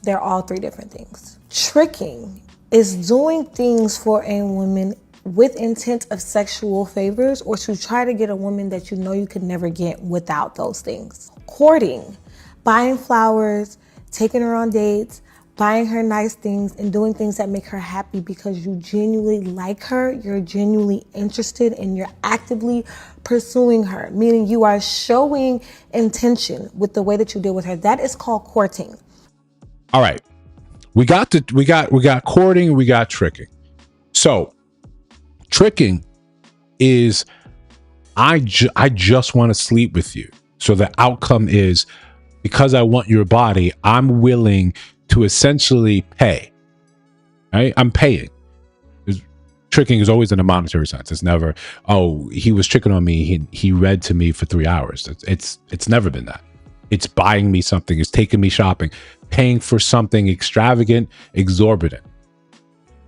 They're all three different things. Tricking is doing things for a woman with intent of sexual favors or to try to get a woman that you know you could never get without those things. Courting, buying flowers, taking her on dates, buying her nice things, and doing things that make her happy because you genuinely like her, you're genuinely interested, and you're actively pursuing her, meaning you are showing intention with the way that you deal with her. That is called courting. All right. We got courting and we got tricking. So tricking is I just want to sleep with you. So the outcome is because I want your body, I'm willing to essentially pay. Right? I'm paying. tricking is always in a monetary sense. It's never, oh, he was tricking on me. He read to me for 3 hours. It's never been that. It's buying me something. It's taking me shopping, paying for something extravagant, exorbitant.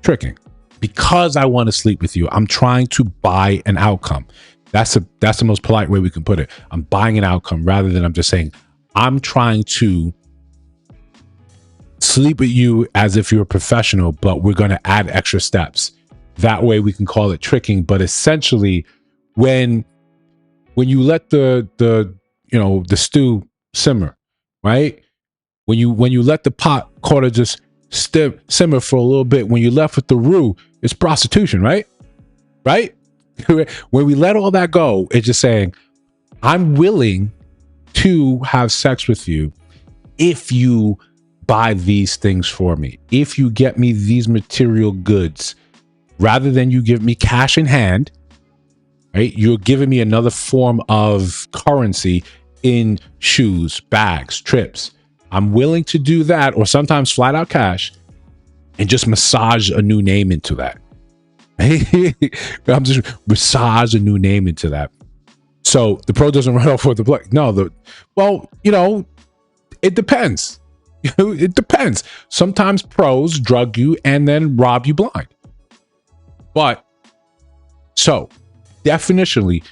Tricking. Because I want to sleep with you, I'm trying to buy an outcome. That's the most polite way we can put it. I'm buying an outcome rather than I'm just saying, I'm trying to sleep with you as if you're a professional, but we're going to add extra steps. That way we can call it tricking. But essentially, when you let the stew simmer, right? When you let the pot kind of just simmer for a little bit, when you're left with the roux, it's prostitution, right? Right? When we let all that go, it's just saying, I'm willing to have sex with you if you buy these things for me, if you get me these material goods, rather than you give me cash in hand, right? You're giving me another form of currency in shoes, bags, trips. I'm willing to do that, or sometimes flat out cash, and just massage a new name into that. I'm just massage a new name into that. So the pro doesn't run off with the play. No, it depends. It depends. Sometimes pros drug you and then rob you blind. But so definitionally,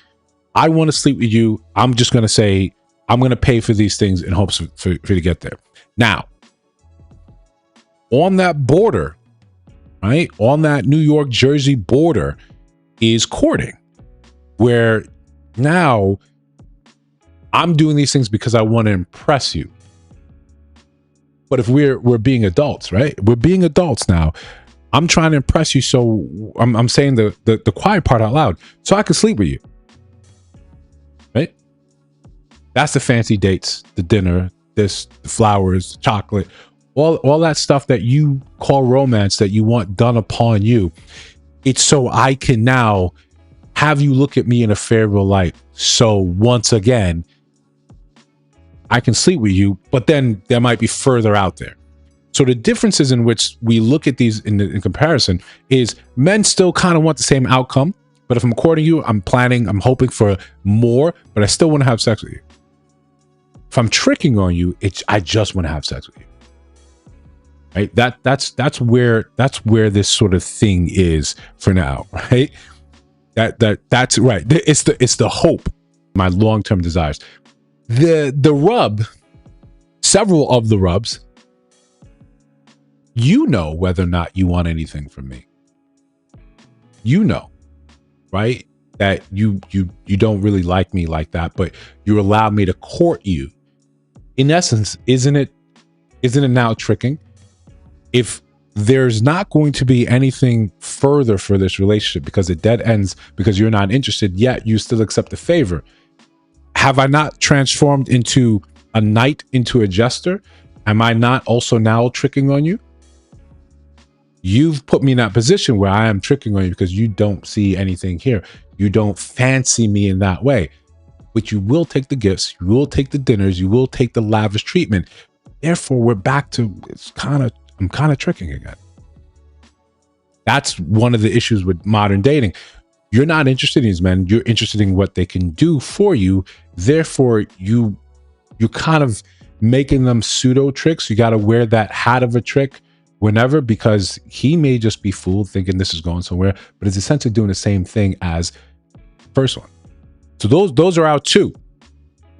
I want to sleep with you. I'm just going to say, I'm going to pay for these things in hopes for you to get there. Now, on that border, right? On that New York, Jersey border is courting, where now I'm doing these things because I want to impress you. But if we're being adults, right? We're being adults now. I'm trying to impress you, so I'm saying the quiet part out loud, so I can sleep with you, right? That's the fancy dates, the dinner, the flowers, chocolate, all that stuff that you call romance that you want done upon you. It's so I can now have you look at me in a favorable light. So once again, I can sleep with you, but then there might be further out there. So the differences in which we look at these in comparison is men still kind of want the same outcome. But if I'm courting you, I'm hoping for more, but I still want to have sex with you. If I'm tricking on you, I just want to have sex with you. Right? That's where this sort of thing is for now, right? That's right. It's the hope, my long-term desires. The rub, several of the rubs, you know whether or not you want anything from me. You know, right? That you don't really like me like that, but you allow me to court you. In essence, isn't it now tricking? If there's not going to be anything further for this relationship because it dead ends because you're not interested, yet you still accept the favor. Have I not transformed into a knight into a jester? Am I not also now tricking on you? You've put me in that position where I am tricking on you because you don't see anything here. You don't fancy me in that way. But you will take the gifts, you will take the dinners, you will take the lavish treatment. Therefore, we're back to I'm kind of tricking again. That's one of the issues with modern dating. You're not interested in these men. You're interested in what they can do for you. Therefore, you're kind of making them pseudo tricks. You got to wear that hat of a trick whenever, because he may just be fooled thinking this is going somewhere, but it's essentially doing the same thing as the first one. So those are out too.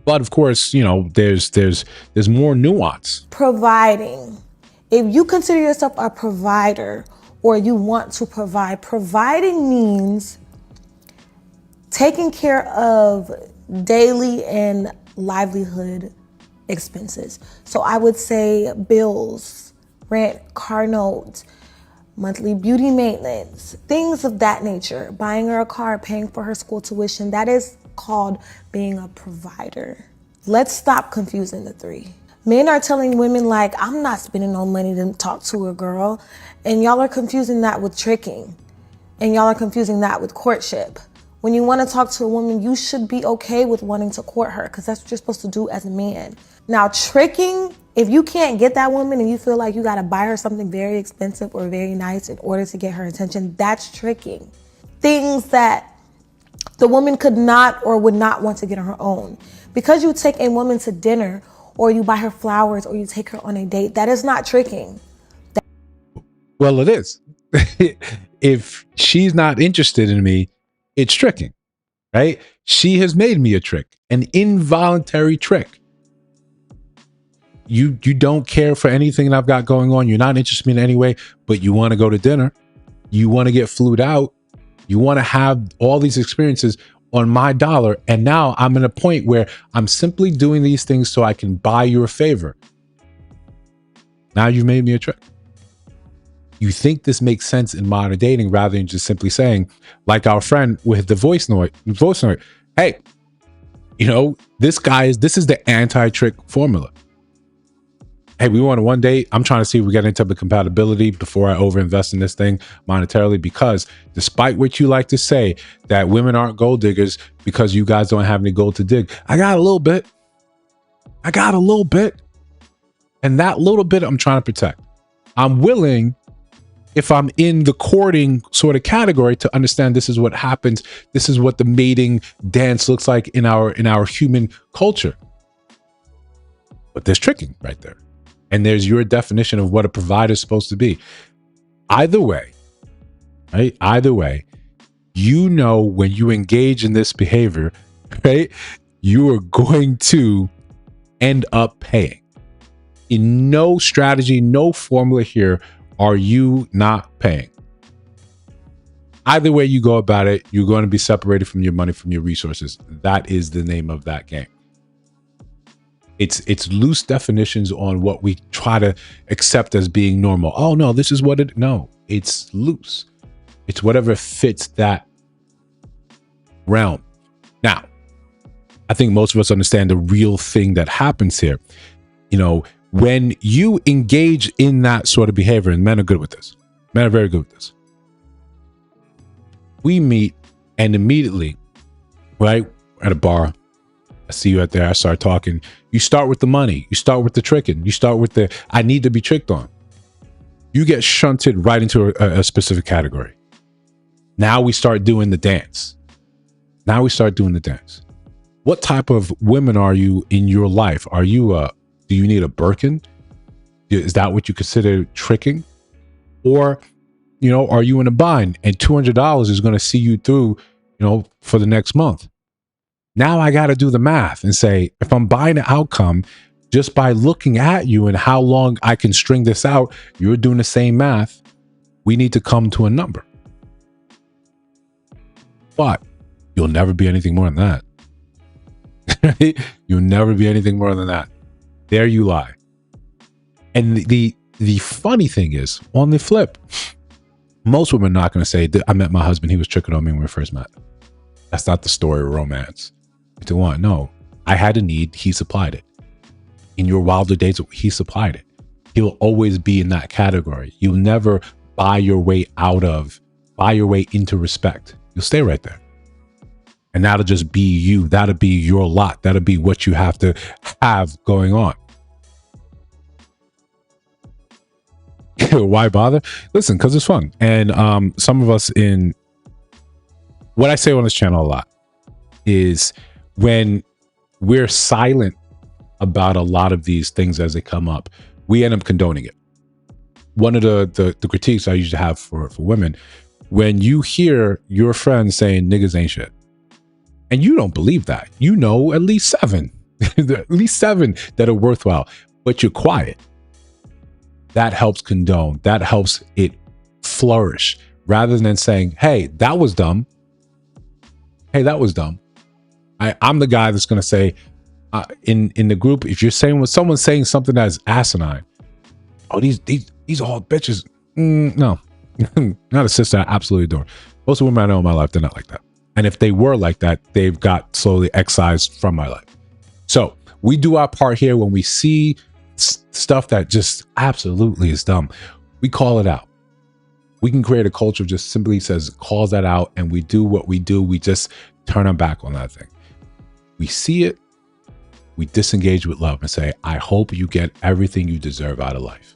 But of course, there's more nuance. Providing. If you consider yourself a provider or you want to provide, providing means taking care of daily and livelihood expenses. So I would say bills, rent, car notes, monthly beauty maintenance, things of that nature. Buying her a car, paying for her school tuition, that is called being a provider. Let's stop confusing the three. Men are telling women like, I'm not spending no money to talk to a girl. And y'all are confusing that with tricking. And y'all are confusing that with courtship. When you want to talk to a woman, you should be okay with wanting to court her because that's what you're supposed to do as a man. Now, tricking, if you can't get that woman and you feel like you got to buy her something very expensive or very nice in order to get her attention, that's tricking. Things that the woman could not or would not want to get on her own. Because you take a woman to dinner or you buy her flowers or you take her on a date, that is not tricking. Well, it is. If she's not interested in me, it's tricking, right? She has made me a trick, an involuntary trick. You don't care for anything that I've got going on. You're not interested in me in any way, but you want to go to dinner. You want to get flued out. You want to have all these experiences on my dollar. And now I'm at a point where I'm simply doing these things so I can buy you a favor. Now you've made me a trick. You think this makes sense in modern dating rather than just simply saying, like our friend with the voice note, hey, you know, this is the anti-trick formula. Hey, we want a one date. I'm trying to see if we get any type of compatibility before I overinvest in this thing monetarily, because despite what you like to say that women aren't gold diggers because you guys don't have any gold to dig, I got a little bit. And that little bit I'm trying to protect. I'm willing, if I'm in the courting sort of category, to understand this is what happens. This is what the mating dance looks like in our human culture. But there's tricking right there. And there's your definition of what a provider is supposed to be. Either way, right? Either way, you know, when you engage in this behavior, right, you are going to end up paying. In no strategy, no formula here are you not paying. Either way you go about it, you're going to be separated from your money, from your resources. That is the name of that game. It's loose definitions on what we try to accept as being normal. Oh no, this is what it, no, it's loose. It's whatever fits that realm. Now, I think most of us understand the real thing that happens here. You know, when you engage in that sort of behavior, and men are good with this. Men are very good with this. We meet and immediately, right, at a bar, I see you out there, I start talking. You start with the money. You start with the tricking. You start with the, I need to be tricked on. You get shunted right into a specific category. Now we start doing the dance. What type of women are you in your life? Are you do you need a Birkin? Is that what you consider tricking? Or, you know, are you in a bind and $200 is going to see you through, you know, for the next month? Now I got to do the math and say, if I'm buying an outcome just by looking at you and how long I can string this out, you're doing the same math. We need to come to a number. But you'll never be anything more than that. You'll never be anything more than that. There you lie. And the funny thing is, on the flip, most women are not going to say, I met my husband, he was tricking on me when we first met. That's not the story of romance. No, I had a need, he supplied it. In your wilder days, he supplied it. He'll always be in that category. You'll never buy your way into respect. You'll stay right there. And that'll just be you. That'll be your lot. That'll be what you have to have going on. Why bother? Listen, because it's fun. And some of us in, what I say on this channel a lot is when we're silent about a lot of these things as they come up, we end up condoning it. One of the critiques I used to have for women, when you hear your friends saying niggas ain't shit, and you don't believe that, you know at least seven that are worthwhile, but you're quiet. That helps condone. That helps it flourish, rather than saying, hey, that was dumb. Hey, that was dumb. I'm the guy that's going to say in the group, if you're saying when someone's saying something that's asinine, oh, these all bitches. No, not a sister I absolutely adore. Most of the women I know in my life, they're not like that. And if they were like that, they've got slowly excised from my life. So we do our part here when we see stuff that just absolutely is dumb. We call it out. We can create a culture just simply says, calls that out, and we do what we do. We just turn our back on that thing. We see it, we disengage with love and say, I hope you get everything you deserve out of life.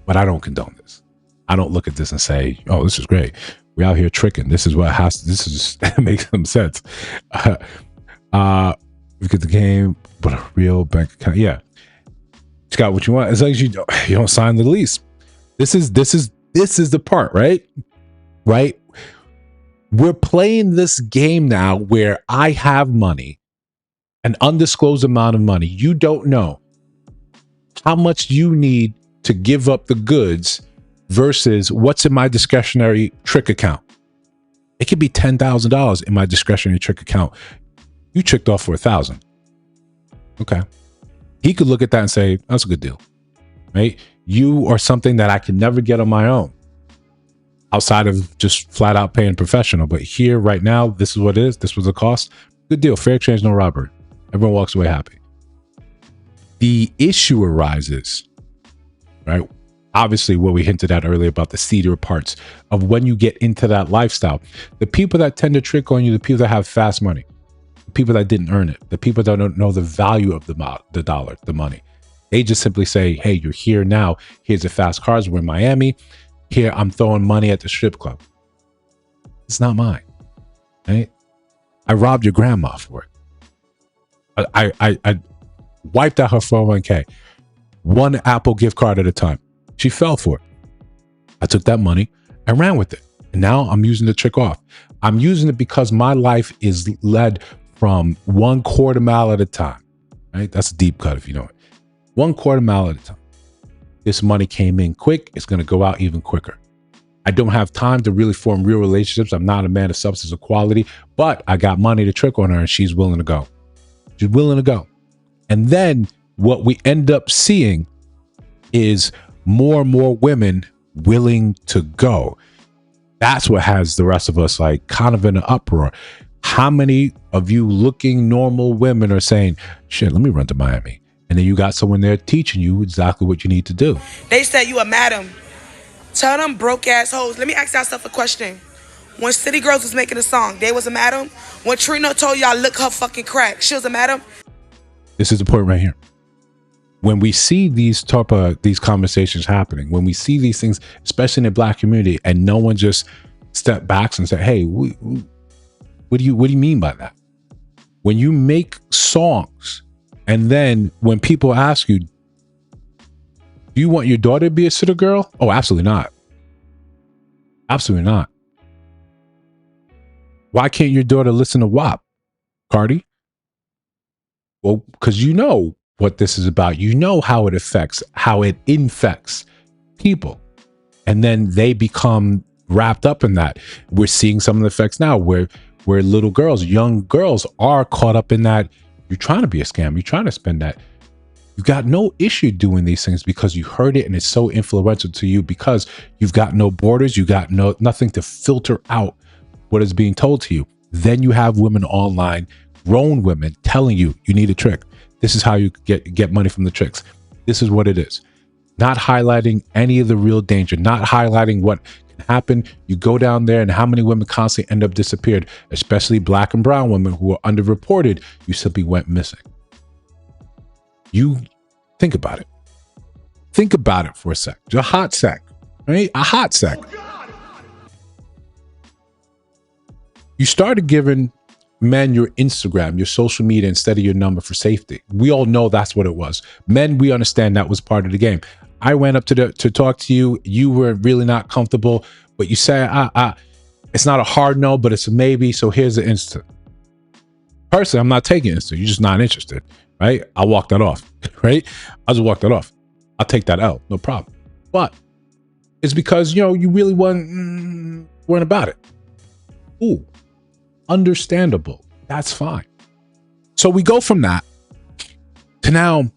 But I don't condone this. I don't look at this and say, oh, this is great. We're out here tricking. This is what has to, this is makes some sense. Look at the game, but a real bank account. Yeah. You got what you want. As long as you don't sign the lease. This is the part, right? Right? We're playing this game now where I have money, an undisclosed amount of money. You don't know how much you need to give up the goods versus what's in my discretionary trick account. It could be $10,000 in my discretionary trick account. You tricked off for $1,000. Okay. He could look at that and say, that's a good deal, right? You are something that I can never get on my own outside of just flat out paying professional. But here right now, this is what it is. This was the cost. Good deal. Fair exchange, no robbery. Everyone walks away happy. The issue arises, right? Obviously, what we hinted at earlier about the cedar parts of when you get into that lifestyle. The people that tend to trick on you, the people that have fast money, the people that didn't earn it, the people that don't know the value of the dollar, the money. They just simply say, hey, you're here now. Here's the fast cars. We're in Miami. Here, I'm throwing money at the strip club. It's not mine, right? I robbed your grandma for it. I wiped out her 401k. One Apple gift card at a time. She fell for it. I took that money and ran with it. And now I'm using the trick off. I'm using it because my life is led from 1/4 mile at a time, right? That's a deep cut if you know it. 1/4 mile at a time. This money came in quick. It's going to go out even quicker. I don't have time to really form real relationships. I'm not a man of substance or quality, but I got money to trick on her and she's willing to go. She's willing to go. And then what we end up seeing is more and more women willing to go. That's what has the rest of us like kind of in an uproar. How many of you looking normal women are saying, shit, let me run to Miami? And then you got someone there teaching you exactly what you need to do. They said you a madam. Tell them broke ass hoes. Let me ask yourself a question. When City Girls was making a song, they was a madam. When Trino told y'all look her fucking crack, she was a madam. This is the point right here. When we see these these conversations happening, when we see these things, especially in the Black community, and no one just step back and say, hey, what do you mean by that? When you make songs, and then when people ask you, do you want your daughter to be a city girl? Oh, absolutely not. Absolutely not. Why can't your daughter listen to WAP, Cardi? Well, because you know what this is about. You know how it infects people. And then they become wrapped up in that. We're seeing some of the effects now where little girls, young girls are caught up in that. You're trying to be a scam. You're trying to spend that. You got no issue doing these things because you heard it and it's so influential to you because you've got no borders. You got nothing to filter out what is being told to you. Then you have women online, grown women telling you need a trick. This is how you get money from the tricks. This is what it is. Not highlighting any of the real danger, not highlighting what can happen. You go down there and how many women constantly end up disappeared, especially Black and brown women who are underreported. You simply went missing. You think about it. Think about it for a sec. A hot sec, right? A hot sec. You started giving men your Instagram, your social media instead of your number for safety. We all know that's what it was. Men, we understand that was part of the game. I went up to talk to you. You were really not comfortable, but you say, it's not a hard no, but it's a maybe. So here's the instant. Personally, I'm not taking instant. You're just not interested, right? I'll walk that off, right? I'll just walk that off. I'll take that out, no problem. But it's because, you really weren't about it. Ooh. Understandable. That's fine. So we go from that to now,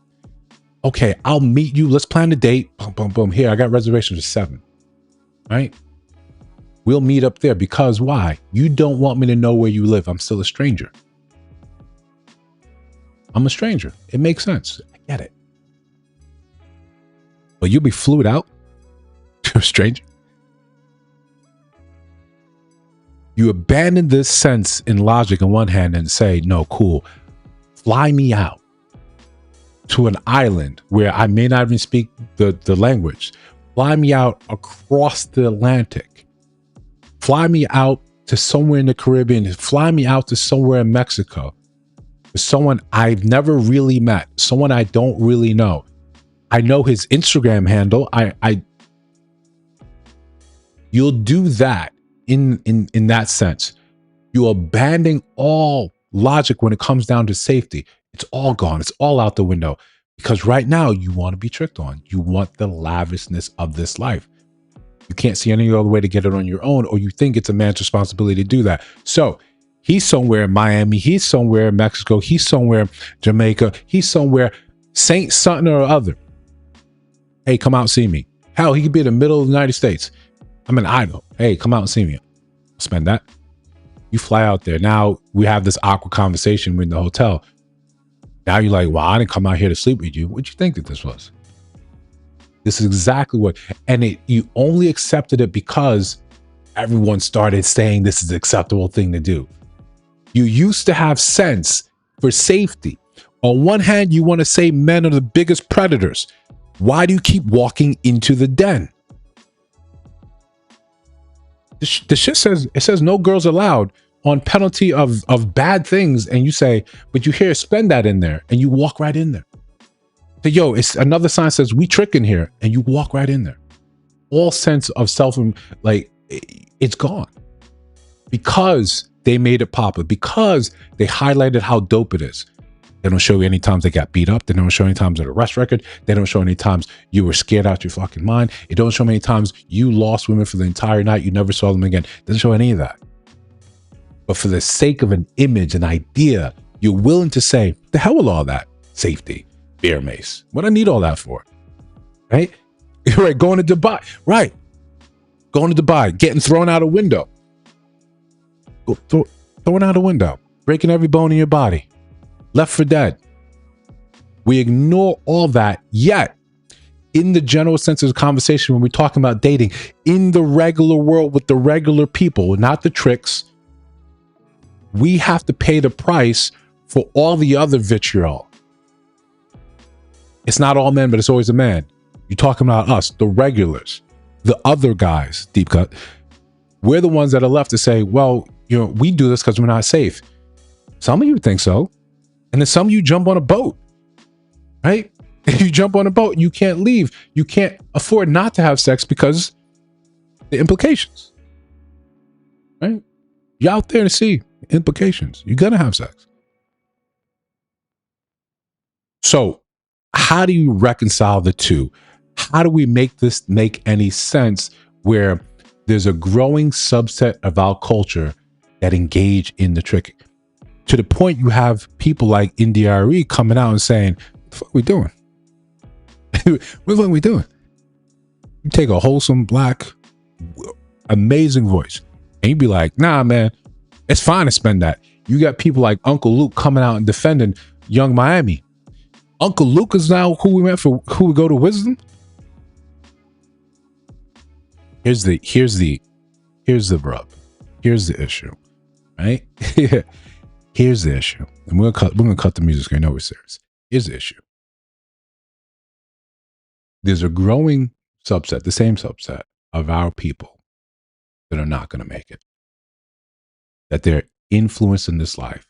okay, I'll meet you. Let's plan a date. Boom, boom, boom. Here, I got reservations for 7. Right? We'll meet up there because why? You don't want me to know where you live. I'm still a stranger. I'm a stranger. It makes sense. I get it. But you'll be flued out to a stranger. You abandon this sense in logic on one hand and say, no, cool, fly me out to an island where I may not even speak the language. Fly me out across the Atlantic. Fly me out to somewhere in the Caribbean. Fly me out to somewhere in Mexico. To someone I've never really met. Someone I don't really know. I know his Instagram handle. You'll do that in that sense. You abandon all logic when it comes down to safety. It's all gone. It's all out the window. Because right now you want to be tricked on. You want the lavishness of this life. You can't see any other way to get it on your own, or you think it's a man's responsibility to do that. So he's somewhere in Miami. He's somewhere in Mexico. He's somewhere in Jamaica. He's somewhere Saint something or other. Hey, come out and see me. Hell, he could be in the middle of the United States. I'm in Idaho. Hey, come out and see me. Spend that. You fly out there. Now we have this awkward conversation in the hotel. Now you're like, well, I didn't come out here to sleep with you. What'd you think that this was? This is exactly what, and you only accepted it because everyone started saying this is the acceptable thing to do. You used to have sense for safety. On one hand, you want to say men are the biggest predators. Why do you keep walking into the den? The shit says, it says no girls allowed on penalty of bad things. And you say, but you hear spend that in there and you walk right in there. So, yo, it's another sign says we tricking here and you walk right in there. All sense of self, like it's gone because they made it popular, because they highlighted how dope it is. They don't show you any times they got beat up. They don't show any times an arrest record. They don't show any times you were scared out your fucking mind. It don't show many times you lost women for the entire night. You never saw them again. It doesn't show any of that. But for the sake of an image, an idea, you're willing to say, the hell with all that safety, bear mace. What I need all that for? Right? Right. Going to Dubai. Right. Going to Dubai. Getting thrown out a window. Throwing out a window. Breaking every bone in your body. Left for dead. We ignore all that, yet in the general sense of the conversation, when we're talking about dating, in the regular world with the regular people, not the tricks, we have to pay the price for all the other vitriol. It's not all men, but it's always a man. You're talking about us, the regulars, the other guys, deep cut. We're the ones that are left to say, well, we do this because we're not safe. Some of you think so. And then some of you jump on a boat, right? You jump on a boat and you can't leave. You can't afford not to have sex because the implications, right? You're out there to see implications. You're going to have sex. So how do you reconcile the two? How do we make this make any sense where there's a growing subset of our culture that engage in the tricking? To the point you have people like NDRE coming out and saying, what the fuck are we doing? What the fuck are we doing? You take a wholesome, black, amazing voice and you be like, nah, man, it's fine to spend that. You got people like Uncle Luke coming out and defending Young Miami. Uncle Luke is now who we went for, who we go to Wisdom. Here's the rub. Here's the issue, right? Here's the issue. And we're gonna cut the music. I know we're serious. Here's the issue. There's a growing subset, the same subset of our people that are not gonna make it. That they're influenced in this life.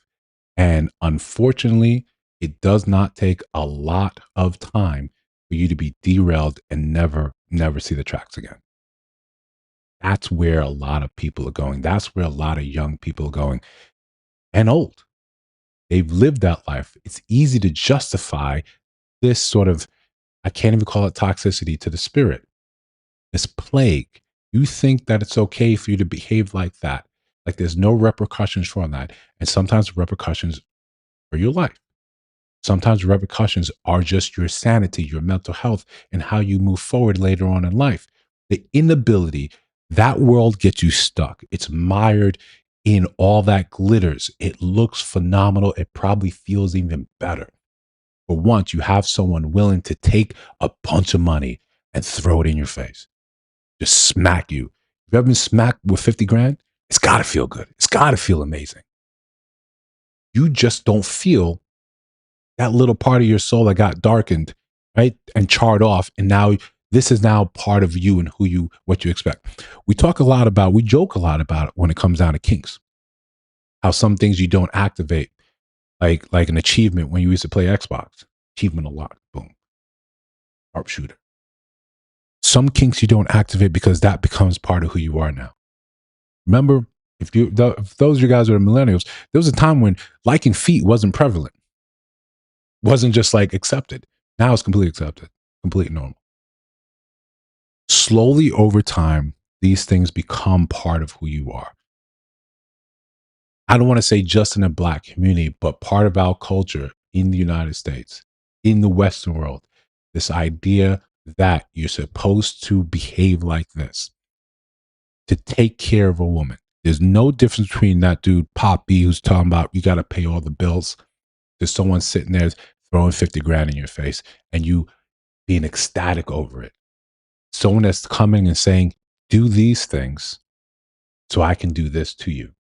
And unfortunately, it does not take a lot of time for you to be derailed and never see the tracks again. That's where a lot of people are going. That's where a lot of young people are going. And old. They've lived that life. It's easy to justify this sort of, I can't even call it toxicity to the spirit, this plague. You think that it's okay for you to behave like that, like there's no repercussions for that. And sometimes the repercussions are your life. Sometimes the repercussions are just your sanity, your mental health, and how you move forward later on in life. The inability, that world gets you stuck. It's mired in all that glitters. It looks phenomenal. It probably feels even better. But once you have someone willing to take a bunch of money and throw it in your face, just smack you. Have you ever been smacked with 50 grand? It's got to feel good. It's got to feel amazing. You just don't feel that little part of your soul that got darkened, right? And charred off. And now this is now part of you and what you expect. We joke a lot about it when it comes down to kinks. How some things you don't activate, like an achievement when you used to play Xbox. Achievement unlocked, boom. Sharpshooter. Some kinks you don't activate because that becomes part of who you are now. Remember, if those of you guys are millennials, there was a time when liking feet wasn't prevalent. Wasn't just like accepted. Now it's completely accepted, completely normal. Slowly over time, these things become part of who you are. I don't want to say just in the Black community, but part of our culture in the United States, in the Western world, this idea that you're supposed to behave like this, to take care of a woman. There's no difference between that dude, Pop B, who's talking about you got to pay all the bills. There's someone sitting there throwing 50 grand in your face and you being ecstatic over it. Someone that's coming and saying, do these things so I can do this to you.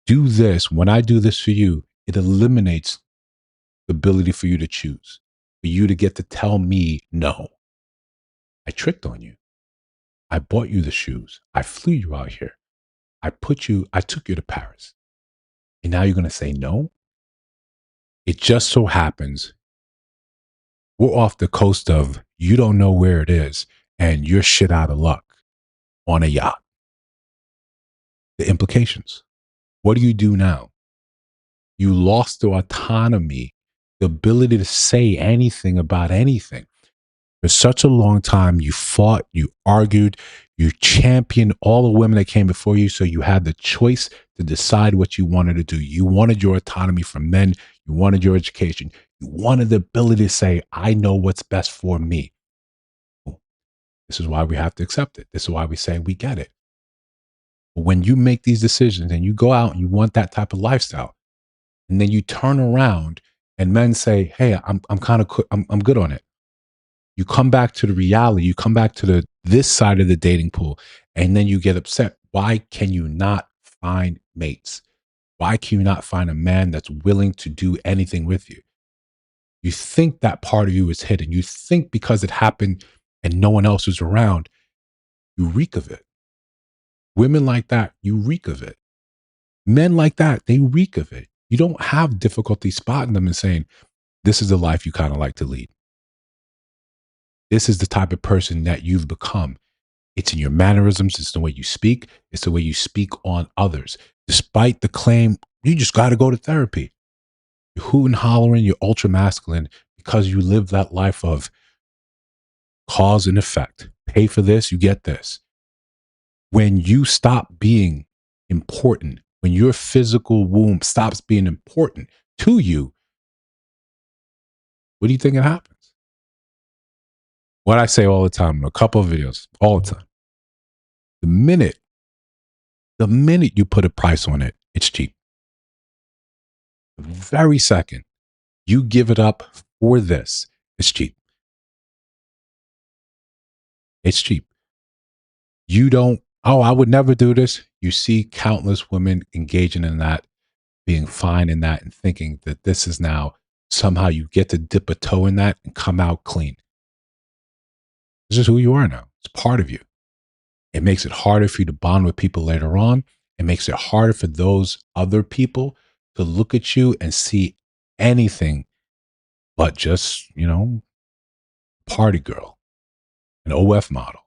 Do this. When I do this for you, it eliminates the ability for you to choose, for you to get to tell me no. I tricked on you. I bought you the shoes. I flew you out here. I took you to Paris. And now you're going to say no? It just so happens we're off the coast of you don't know where it is and you're shit out of luck on a yacht. The implications. What do you do now? You lost the autonomy, the ability to say anything about anything. For such a long time, you fought, you argued, you championed all the women that came before you, so you had the choice to decide what you wanted to do. You wanted your autonomy from men. You wanted your education. You wanted the ability to say, I know what's best for me. This is why we have to accept it. This is why we say we get it. But when you make these decisions and you go out and you want that type of lifestyle, and then you turn around and men say, hey, I'm good on it. You come back to the reality, you come back to this side of the dating pool, and then you get upset. Why can you not find mates? Why can you not find a man that's willing to do anything with you? You think that part of you is hidden. You think because it happened and no one else is around, you reek of it. Women like that, you reek of it. Men like that, they reek of it. You don't have difficulty spotting them and saying, this is the life you kind of like to lead. This is the type of person that you've become. It's in your mannerisms. It's the way you speak. It's the way you speak on others. Despite the claim, you just got to go to therapy. You're hooting, hollering, you're ultra masculine because you live that life of cause and effect. Pay for this, you get this. When you stop being important, when your physical womb stops being important to you, what do you think it happens? What I say all the time in a couple of videos, all the time. The minute you put a price on it, it's cheap. The very second you give it up for this, it's cheap. It's cheap. You don't, I would never do this. You see countless women engaging in that, being fine in that, and thinking that this is now somehow you get to dip a toe in that and come out clean. This is who you are now. It's part of you. It makes it harder for you to bond with people later on. It makes it harder for those other people to look at you and see anything but just, party girl, an OF model,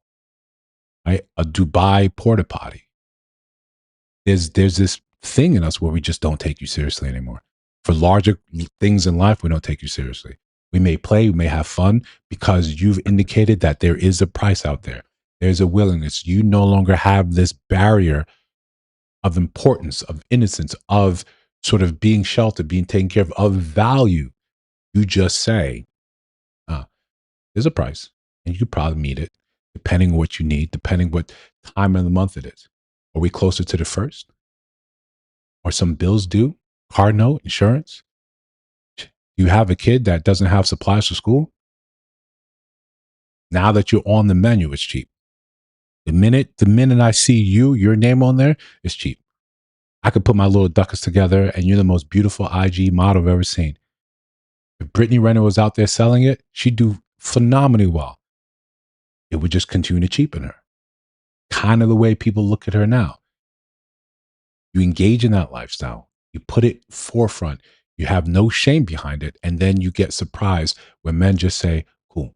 right? A Dubai porta potty. There's this thing in us where we just don't take you seriously anymore. For larger things in life, we don't take you seriously. We may play, we may have fun because you've indicated that there is a price out there. There's a willingness. You no longer have this barrier of importance, of innocence, of sort of being sheltered, being taken care of value. You just say, there's a price and you could probably meet it depending on what you need, depending what time of the month it is. Are we closer to the first? Are some bills due? Car note, insurance? You have a kid that doesn't have supplies for school? Now that you're on the menu, it's cheap. The minute I see your name on there, it's cheap. I could put my little duckers together and you're the most beautiful IG model I've ever seen. If Brittany Renner was out there selling it, she'd do phenomenally well. It would just continue to cheapen her. Kind of the way people look at her now. You engage in that lifestyle. You put it forefront. You have no shame behind it. And then you get surprised when men just say, cool.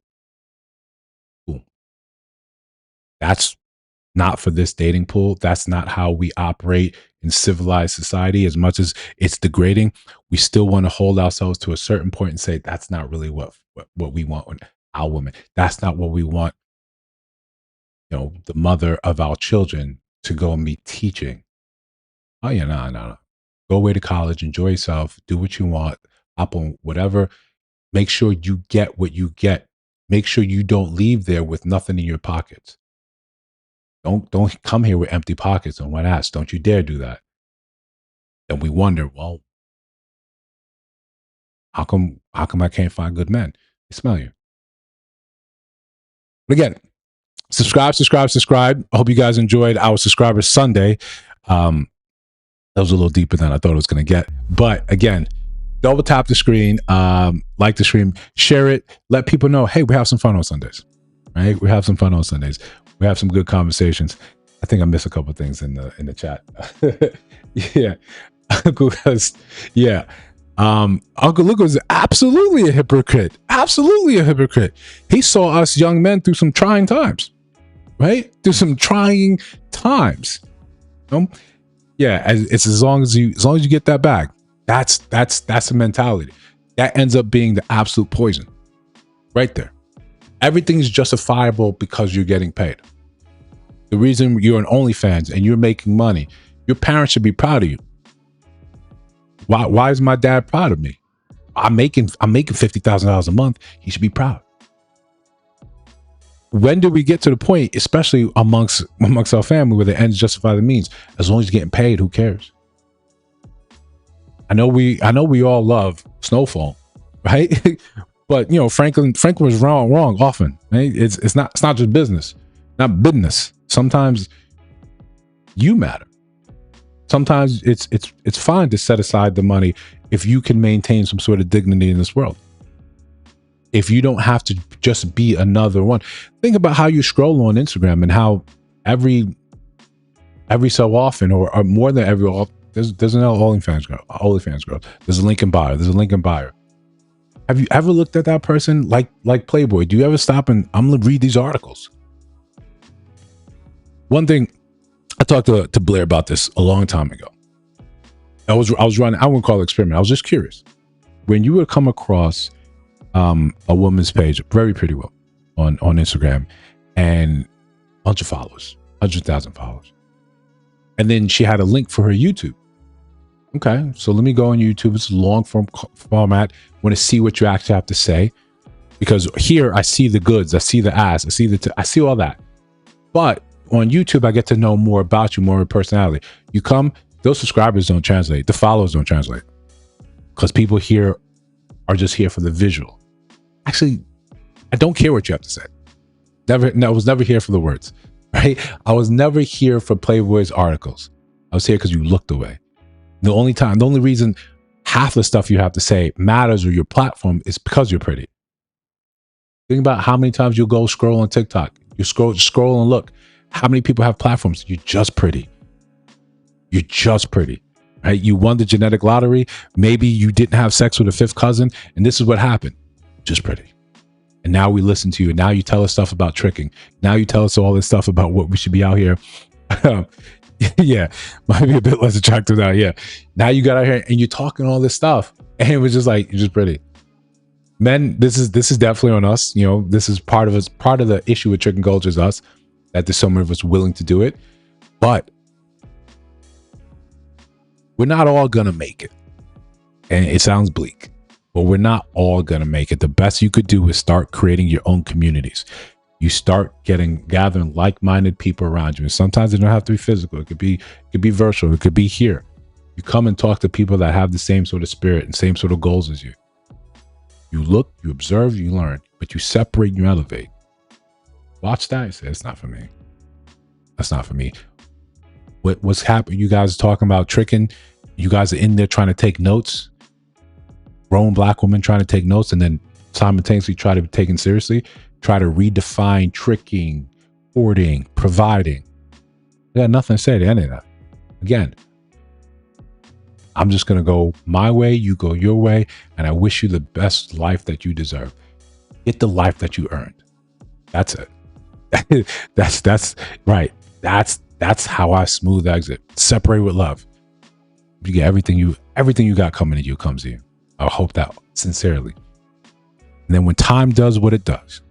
Cool. That's not for this dating pool. That's not how we operate in civilized society. As much as it's degrading, we still want to hold ourselves to a certain point and say, that's not really what we want with our women. That's not what we want, the mother of our children to go and be teaching. Oh yeah, no. Go away to college, enjoy yourself, do what you want, hop on whatever. Make sure you get what you get. Make sure you don't leave there with nothing in your pockets. Don't come here with empty pockets and wet ass. Don't you dare do that. Then we wonder, well, how come I can't find good men? They smell you. But again, subscribe. I hope you guys enjoyed our Subscriber Sunday. That was a little deeper than I thought it was going to get. But again, double tap the screen, like the stream, share it, let people know, hey, we have some fun on Sundays, right? We have some fun on Sundays. We have some good conversations. I think I missed a couple of things in the chat. Yeah. Uncle Luke was absolutely a hypocrite. Absolutely a hypocrite. He saw us young men through some trying times, right? Through some trying times. Yeah, it's as long as you get that bag. That's a mentality. That ends up being the absolute poison. Right there. Everything's justifiable because you're getting paid. The reason you're an OnlyFans and you're making money, your parents should be proud of you. Why is my dad proud of me? I'm making $50,000 a month. He should be proud. When do we get to the point, especially amongst our family, where the ends justify the means? As long as you're getting paid, who cares? I know we all love Snowfall, right? But Franklin was wrong often. Right? It's not just business, not business. Sometimes you matter. Sometimes it's fine to set aside the money if you can maintain some sort of dignity in this world. If you don't have to just be another one. Think about how you scroll on Instagram and how every so often or more than every there's an OnlyFans girl. There's a link in bio. Have you ever looked at that person like Playboy? Do you ever stop and I'm gonna read these articles? One thing, I talked to Blair about this a long time ago. I was running, I wouldn't call it experiment. I was just curious. When you would come across a woman's page, very pretty woman on Instagram, and a bunch of followers, 100,000 followers. And then she had a link for her YouTube. Okay, so let me go on YouTube. It's a long format. Want to see what you actually have to say, because here I see the goods, I see the ass, I see all that. But on YouTube, I get to know more about you, more of your personality. You come, those subscribers don't translate, the followers don't translate, because people here are just here for the visual. Actually, I don't care what you have to say. I was never here for the words, right? I was never here for Playboy's articles. I was here because you looked away. The only reason half the stuff you have to say matters or your platform is because you're pretty. Think about how many times you'll go scroll on TikTok. You scroll and look. How many people have platforms? You're just pretty. You're just pretty, right? You won the genetic lottery. Maybe you didn't have sex with a fifth cousin, and this is what happened. Just pretty. And now we listen to you. Now you tell us stuff about tricking. Now you tell us all this stuff about what we should be out here. Yeah, might be a bit less attractive now. Yeah. Now you got out here and you're talking all this stuff, and it was just like, you're just pretty. Men, this is definitely on us. This is part of us. Part of the issue with tricking culture is us, that there's so many of us willing to do it, but we're not all gonna make it. And it sounds bleak, but we're not all gonna make it. The best you could do is start creating your own communities. You start gathering like-minded people around you. And sometimes it don't have to be physical. It could be virtual. It could be here. You come and talk to people that have the same sort of spirit and same sort of goals as you. You look, you observe, you learn, but you separate, you elevate. Watch that. You say, it's not for me. That's not for me. What's happening? You guys are talking about tricking. You guys are in there trying to take notes. Grown black women trying to take notes and then simultaneously try to be taken seriously. Try to redefine tricking, hoarding, providing. I got nothing to say to any of that. Again, I'm just going to go my way, you go your way, and I wish you the best life that you deserve. Get the life that you earned. That's it. that's right. That's how I smooth exit. Separate with love. You get everything you got coming to you comes to you. I hope that sincerely. And then when time does what it does,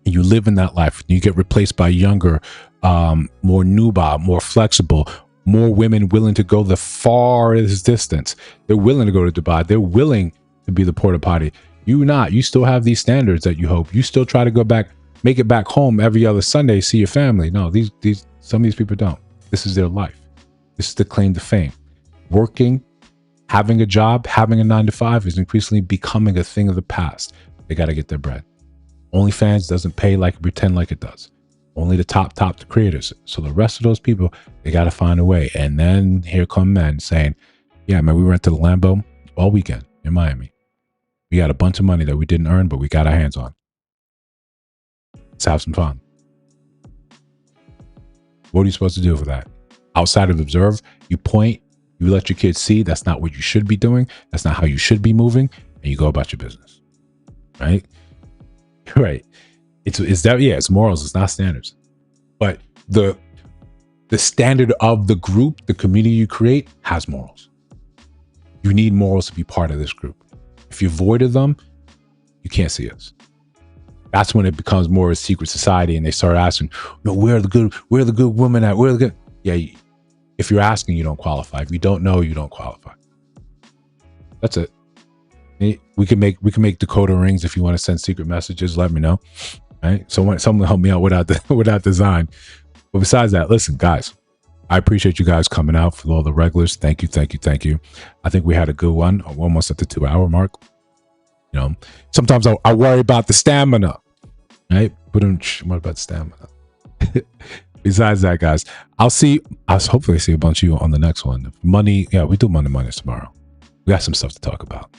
and you live in that life, and you get replaced by younger, more nubile, more flexible, more women willing to go the farthest distance. They're willing to go to Dubai. They're willing to be the porta potty. You not. You still have these standards that you hope. You still try to go back, make it back home every other Sunday, see your family. No, some of these people don't. This is their life. This is the claim to fame. Working, having a job, having a 9-to-5 is increasingly becoming a thing of the past. They got to get their bread. OnlyFans doesn't pay like pretend like it does. Only the top the creators. So the rest of those people, they got to find a way. And then here come men saying, yeah, man, we went to the Lambo all weekend in Miami. We got a bunch of money that we didn't earn, but we got our hands on. Let's have some fun. What are you supposed to do for that? Outside of observe, you point, you let your kids see that's not what you should be doing. That's not how you should be moving. And you go about your business. Right? Right. It's morals, it's not standards. But the standard of the group, the community you create has morals. You need morals to be part of this group. If you avoided them, you can't see us. That's when it becomes more a secret society and they start asking, where are the good women at? Where are the good? Yeah, if you're asking, you don't qualify. If you don't know, you don't qualify. That's it. We can make Dakota rings if you want to send secret messages. Let me know. Right? Someone help me out without design. But besides that, listen, guys, I appreciate you guys coming out for all the regulars. Thank you. I think we had a good one. We're almost at the 2-hour mark. You know, sometimes I worry about the stamina. Right? What about stamina? Besides that, guys, I'll hopefully see a bunch of you on the next one. Money, yeah, we do Monday tomorrow. We got some stuff to talk about.